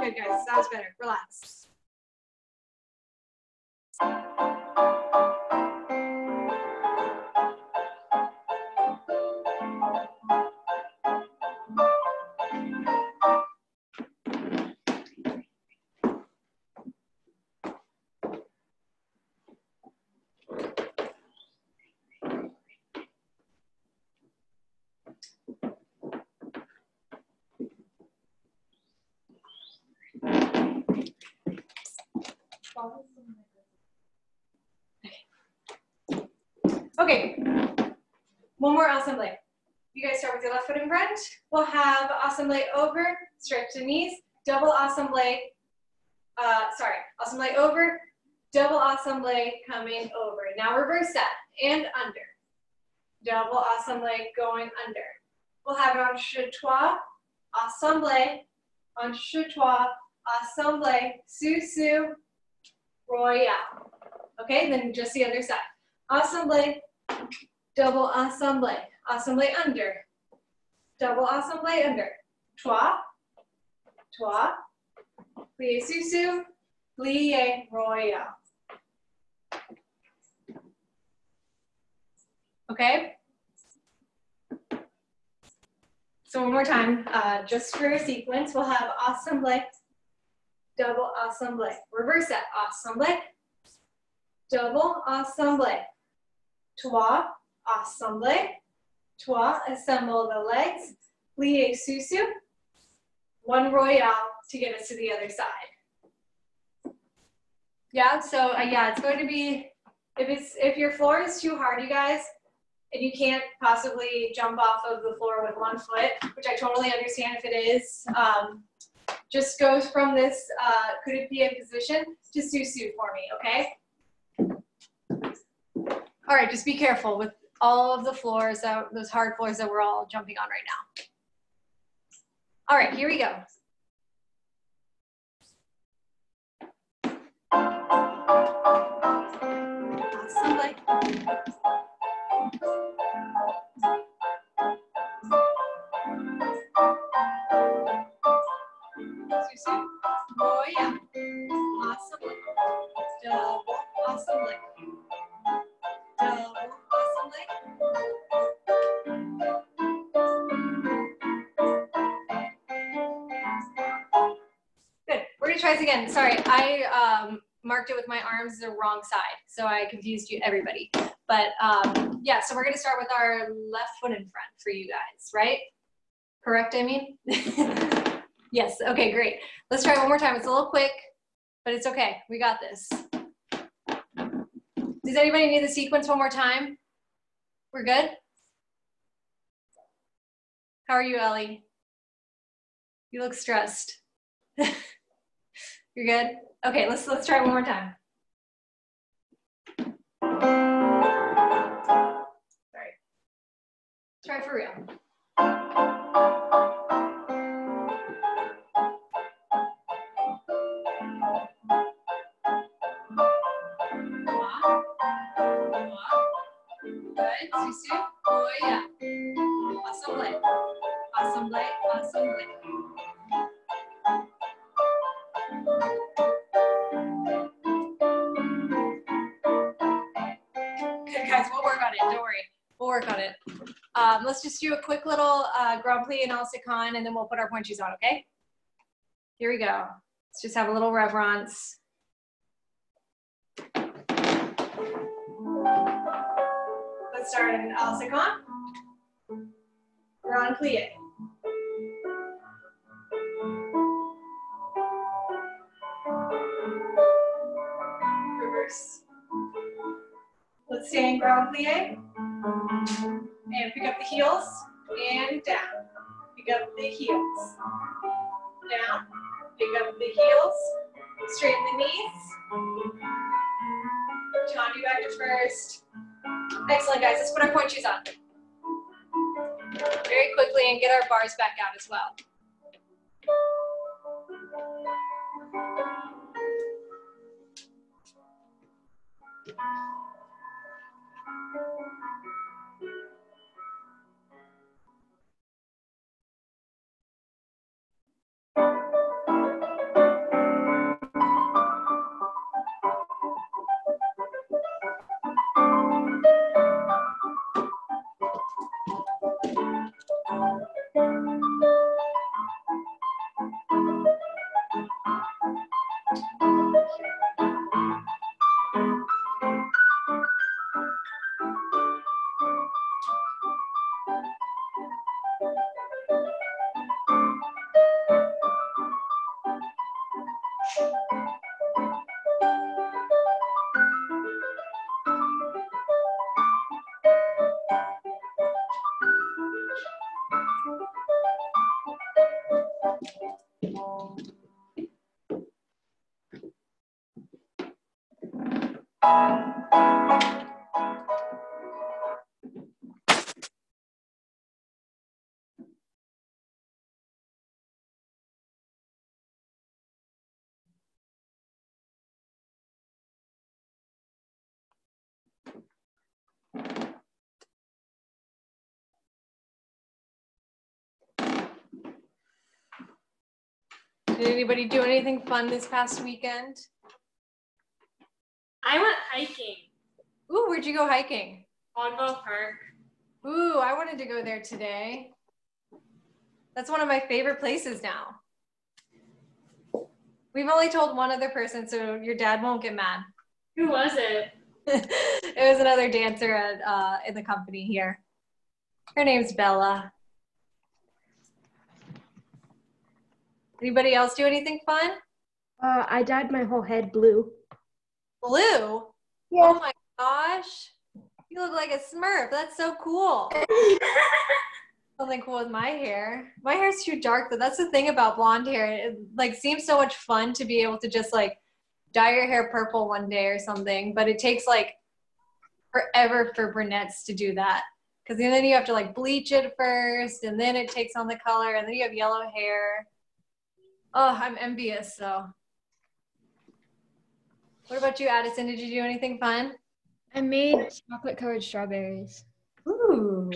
Good, guys. That was better. Relax. Okay, one more awesome leg. You guys start with your left foot in front. We'll have awesome leg over, stretch the knees, double awesome leg, awesome leg over, double awesome leg coming over. Now reverse that, and under. Double awesome leg going under. We'll have an entrechois, assemble, entrechois, assemble, sous, royale. Okay, then just the other side. Assemble, double ensemble, ensemble under, double ensemble under, trois, trois, plie sous, plie royal. Okay? So one more time, just for a sequence, we'll have ensemble, double ensemble. Reverse that, ensemble, double ensemble. Trois, ensemble, trois, assemble the legs, plie sous, one royale to get us to the other side. Yeah, so yeah, it's going to be, if your floor is too hard, you guys, and you can't possibly jump off of the floor with 1 foot, which I totally understand if it is, just go from this could it be a position to susu for me, okay? All right, just be careful with all of the floors, those hard floors that we're all jumping on right now. All right, here we go. Ensemble. Susu. Oh yeah. Ensemble. Double ensemble. Double ensemble. Good. We're gonna try this again. Sorry, I marked it with my arms the wrong side, so I confused you, everybody. But yeah, so we're gonna start with our left foot in front for you guys, right? Correct, I mean? Yes, okay, great. Let's try it one more time. It's a little quick, but it's okay. We got this. Does anybody need the sequence one more time? We're good? How are you, Ellie? You look stressed. You're good? Okay, let's try it one more time. Sorry. Try for real. Good. Susu. Oh yeah. Ensemble. Ensemble. Ensemble. Good guys, we'll work on it. Don't worry. We'll work on it. Let's just do a quick little Grand Plie and Alsicon, and then we'll put our pointe shoes on, okay? Here we go. Let's just have a little reverence. Let's start in Alsicon. Grand Plie. Reverse. Let's stay in Grand Plie. And pick up the heels and down. Pick up the heels. Down. Pick up the heels. Straighten the knees. John, you back to first. Excellent, guys. Let's put our pointe shoes on. Very quickly and get our bars back out as well. Did anybody do anything fun this past weekend? I went hiking. Ooh, where'd you go hiking? Onville Park. Ooh, I wanted to go there today. That's one of my favorite places now. We've only told one other person, so your dad won't get mad. Who was it? It was another dancer at, in the company here. Her name's Bella. Anybody else do anything fun? I dyed my whole head blue. Blue? Yeah. Oh my gosh. You look like a Smurf. That's so cool. Something cool with my hair. My hair's too dark, though. That's the thing about blonde hair. It like seems so much fun to be able to just like dye your hair purple one day or something, but it takes like forever for brunettes to do that. Because then you have to like bleach it first, and then it takes on the color, and then you have yellow hair. Oh, I'm envious, so. What about you, Addison? Did you do anything fun? I made chocolate-covered strawberries. Ooh.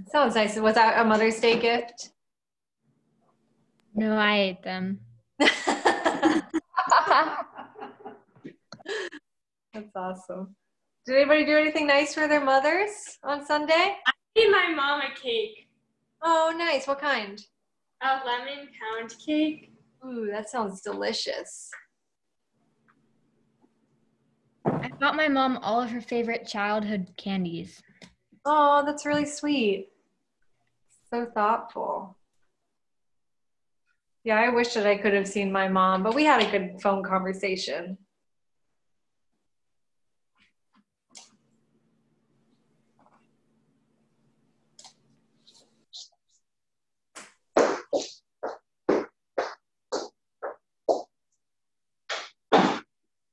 Sounds nice. Was that a Mother's Day gift? No, I ate them. That's awesome. Did anybody do anything nice for their mothers on Sunday? I made my mom a cake. Oh, nice. What kind? A lemon pound cake. Ooh, that sounds delicious. I bought my mom all of her favorite childhood candies. Oh, that's really sweet. So thoughtful. Yeah, I wish that I could have seen my mom, but we had a good phone conversation.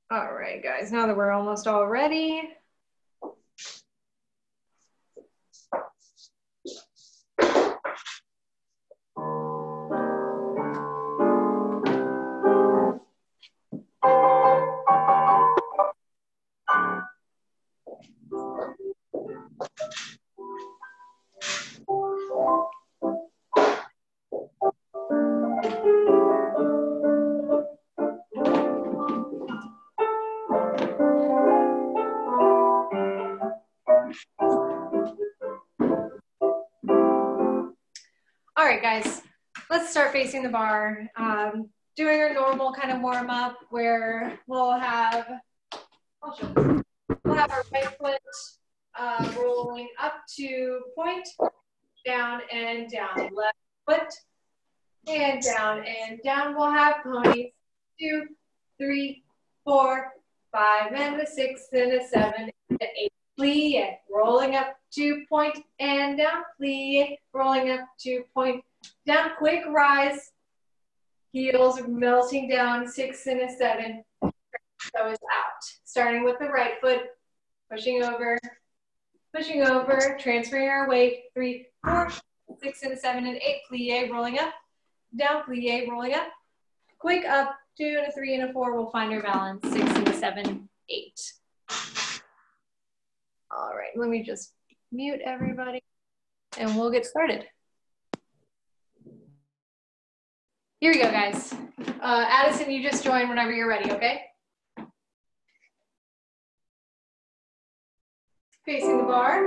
All right, guys, now that we're almost all ready. All right, guys, let's start facing the bar. Doing our normal kind of warm up where we'll have our right foot rolling up to point, down and down. Left foot and down and down. We'll have ponies. 2, 3, 4, 5, and a 6, and a 7, and an 8. Plie, rolling up to point and down. Plie, rolling up to point down. Quick rise. Heels melting down. 6 and a 7. Toes out. Starting with the right foot. Pushing over, transferring our weight. 3, 4, 6 and a 7 and 8. Plie, rolling up. Down. Plie, rolling up. Quick up. 2 and a 3 and a 4. We'll find our balance. 6 and a 7, 8. All right, let me just mute everybody and we'll get started. Here we go, guys. Addison, you just join whenever you're ready, okay? Facing the bar.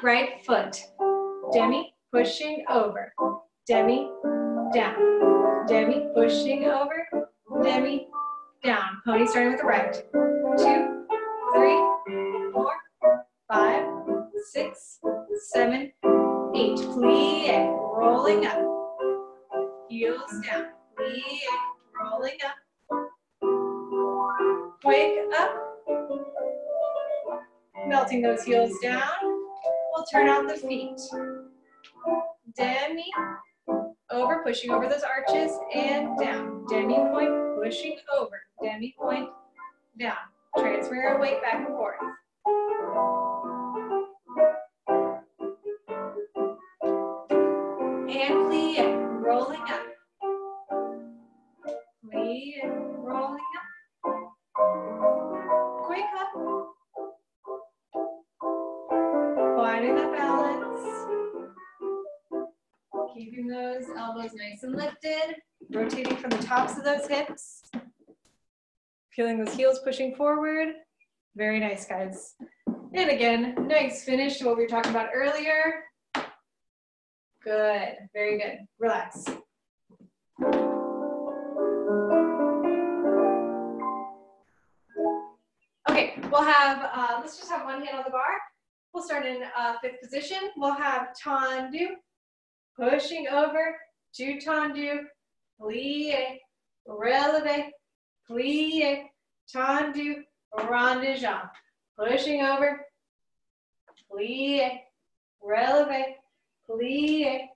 Right foot. Demi, pushing over. Demi, down. Demi, pushing over. Demi, down. Pony starting with the right. 2, 3, 4, 5, 6, 7, 8. Plie, rolling up. Heels down. Plie, rolling up. Quick up. Melting those heels down. We'll turn out the feet. Demi, over, pushing over those arches and down. Demi point, pushing over. Demi point, down. Transfer our weight back and forth. And plie, rolling up. Plie, rolling up. Quick up. Finding the balance. Keeping those elbows nice and lifted. in, rotating from the tops of those hips. Feeling those heels pushing forward. Very nice, guys. And again, nice finish to what we were talking about earlier. Good, very good. Relax. Okay, we'll have, let's just have one hand on the bar. We'll start in fifth position. We'll have tendu, pushing over to tendu, plie, releve, plie, tendu, rond de jambe. Pushing over, plie, releve, plie,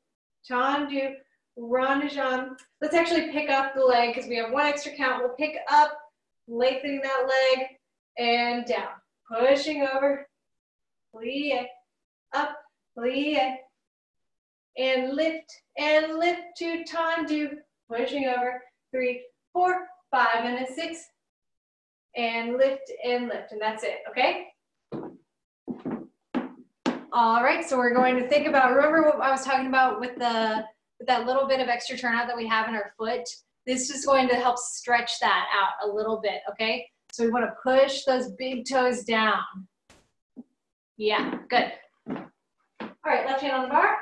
tendu, rond de jambe. Let's actually pick up the leg because we have one extra count. We'll pick up, lengthening that leg, and down. Pushing over, plie, up, plie, and lift to tendu. Pushing over, 3, 4, 5, and a 6. And lift, and that's it, okay? All right, so we're going to think about, remember what I was talking about with that little bit of extra turnout that we have in our foot? This is going to help stretch that out a little bit, okay? So we want to push those big toes down. Yeah, good. All right, left hand on the bar.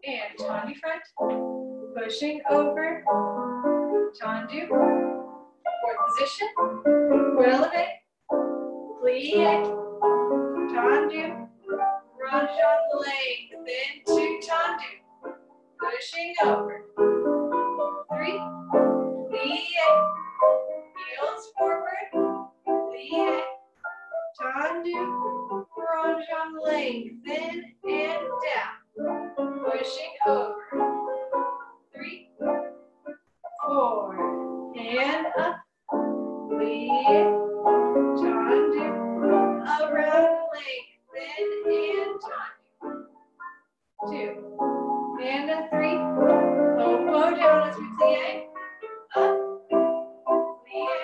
And tendu front, pushing over, tendu, fourth position, releve, plie, tendu, rond jambe length, into tendu, pushing over, 3, plie, heels forward, plie, tendu, rond jambe length, and down. Pushing over, 3, 4, and up, plie, tendu, around lengthen, and tendu, 2, and a 3, low down as we plie, up, plie,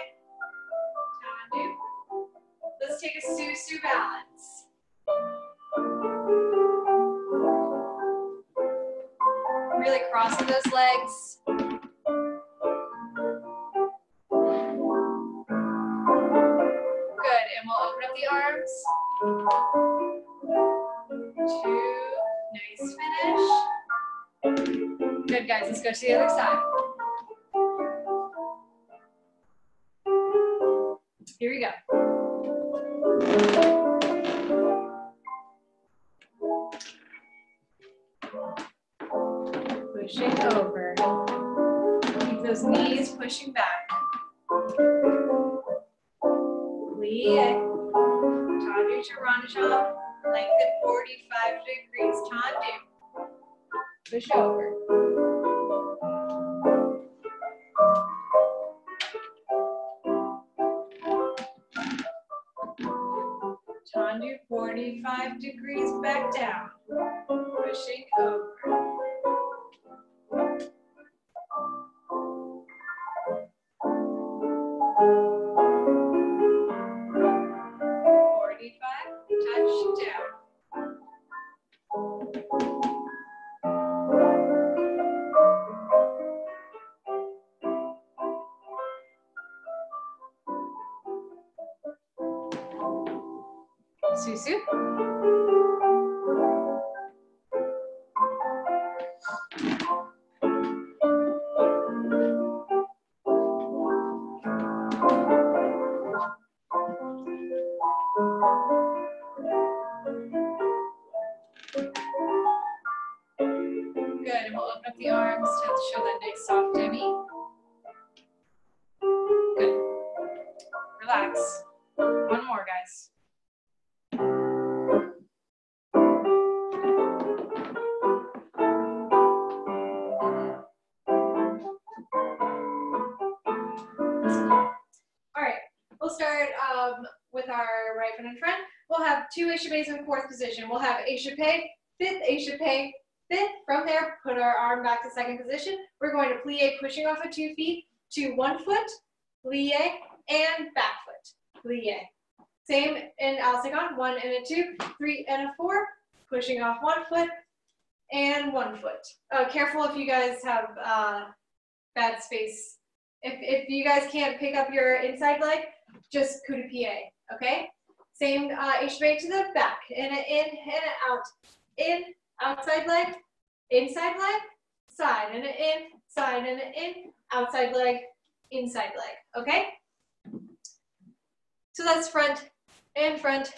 tendu. Let's take a Susu balance. Really crossing those legs. Good, and we'll open up the arms. 2, nice finish. Good, guys, let's go to the other side. Here we go. Pushing over. Keep those knees pushing back. Plie. Tendu to rond de jambe. Lengthen 45 degrees. Tendu. Push over. Tendu 45 degrees back down. Pushing over. Touch down. Susu. Good, and we'll open up the arms to show that nice soft demi. Good. Relax. One more, guys. All right, we'll start with our right foot in front. We'll have 2 échappés in fourth position. We'll have échappé, fifth échappé, fifth. From there, put our arm back to second position. We're going to plie, pushing off of 2 feet to 1 foot, plie, and back foot, plie. Same in Alsagon, 1 and a 2, 3 and a 4, pushing off 1 foot and 1 foot. Careful if you guys have bad space. If you guys can't pick up your inside leg, just coup de pied, okay? Same HBA to the back, and an in and an out. In, outside leg, inside leg, side, and an in, side, and an in, outside leg, inside leg, okay? So that's front, in, front,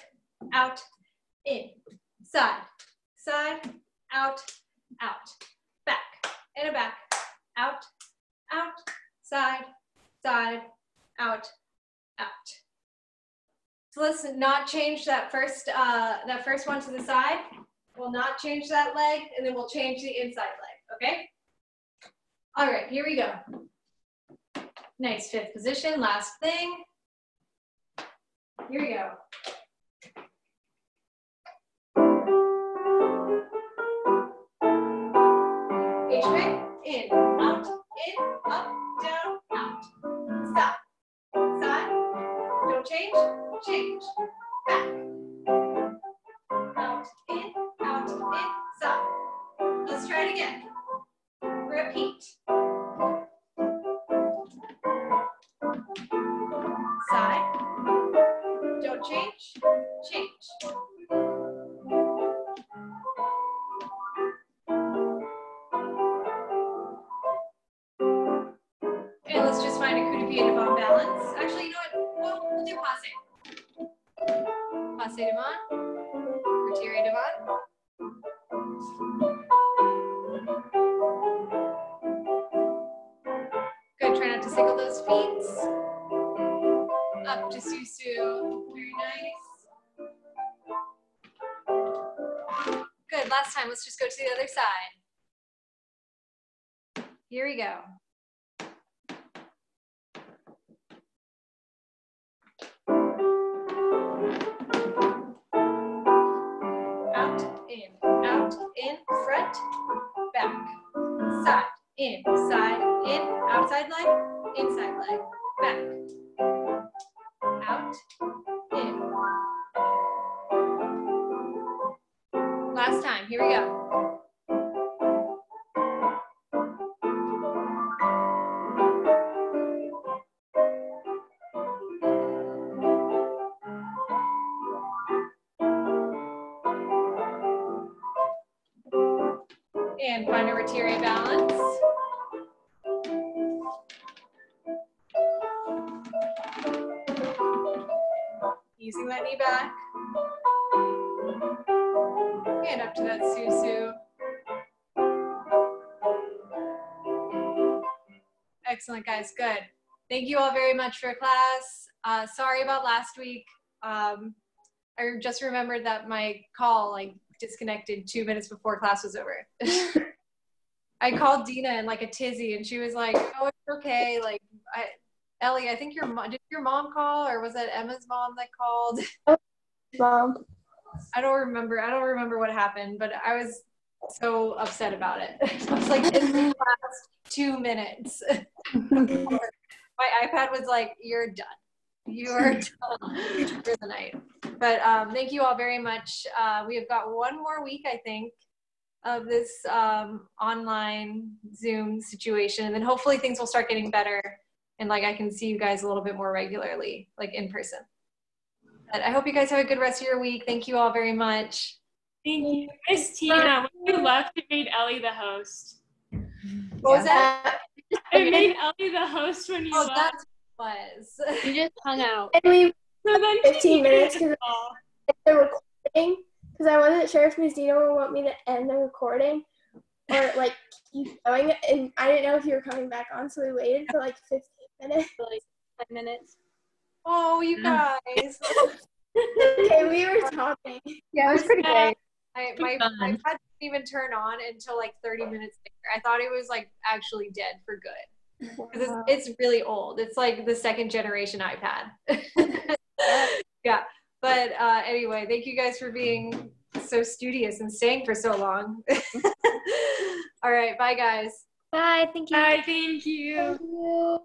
out, in, side, side, out, out, back, and a back, out, out, side, side, out, out. So let's not change that first one to the side. We'll not change that leg, and then we'll change the inside leg, okay? All right, here we go. Nice 5th position, last thing. Here we go. HBA, in, out, in, up, down, out. Stop, side, don't change, change, back. Out, in, side. Let's try it again. Repeat. Side, don't change, change. And let's just find a coup de pied devant balance. Actually, you know what? We'll do passe. Passe devant. Retire devant. Good. Try not to sickle those feet. Up to Susu. Very nice. Good. Last time. Let's just go to the other side. Here we go. Out, in, front, back, side, in, outside leg, inside leg, back, out, in. Last time, here we go. And find a retire balance. Easing that knee back. And up to that Susu. Excellent, guys, good. Thank you all very much for class. Sorry about last week. I just remembered that my call disconnected 2 minutes before class was over. I called Dina in like a tizzy, and she was like, "Oh, it's okay. Like, Ellie, I think did your mom call, or was that Emma's mom that called?" Mom. I don't remember what happened, but I was so upset about it. I was like, in the last 2 minutes, my iPad was like, "You're done. You are done for the night." But thank you all very much. We have got 1 more week, I think, of this online Zoom situation, and then hopefully things will start getting better, and I can see you guys a little bit more regularly, in person. But I hope you guys have a good rest of your week. Thank you all very much. Thank you. Miss Tina, when you left, it made Ellie the host. What was that? It made Ellie the host when you left. That was. You just hung out. And we So then 15 minutes because because the recording, because I wasn't sure if Ms. Dina would want me to end the recording or keep going, and I didn't know if you were coming back on, so we waited for 15 minutes. 5 minutes. Oh, you guys. Okay, we were talking. Yeah, it was pretty great. My iPad didn't even turn on until 30 minutes later. I thought it was actually dead for good. Because it's really old. It's the 2nd generation iPad. Yeah. But anyway, thank you guys for being so studious and staying for so long. All right. Bye, guys. Bye. Thank you. Bye, thank you. Thank you.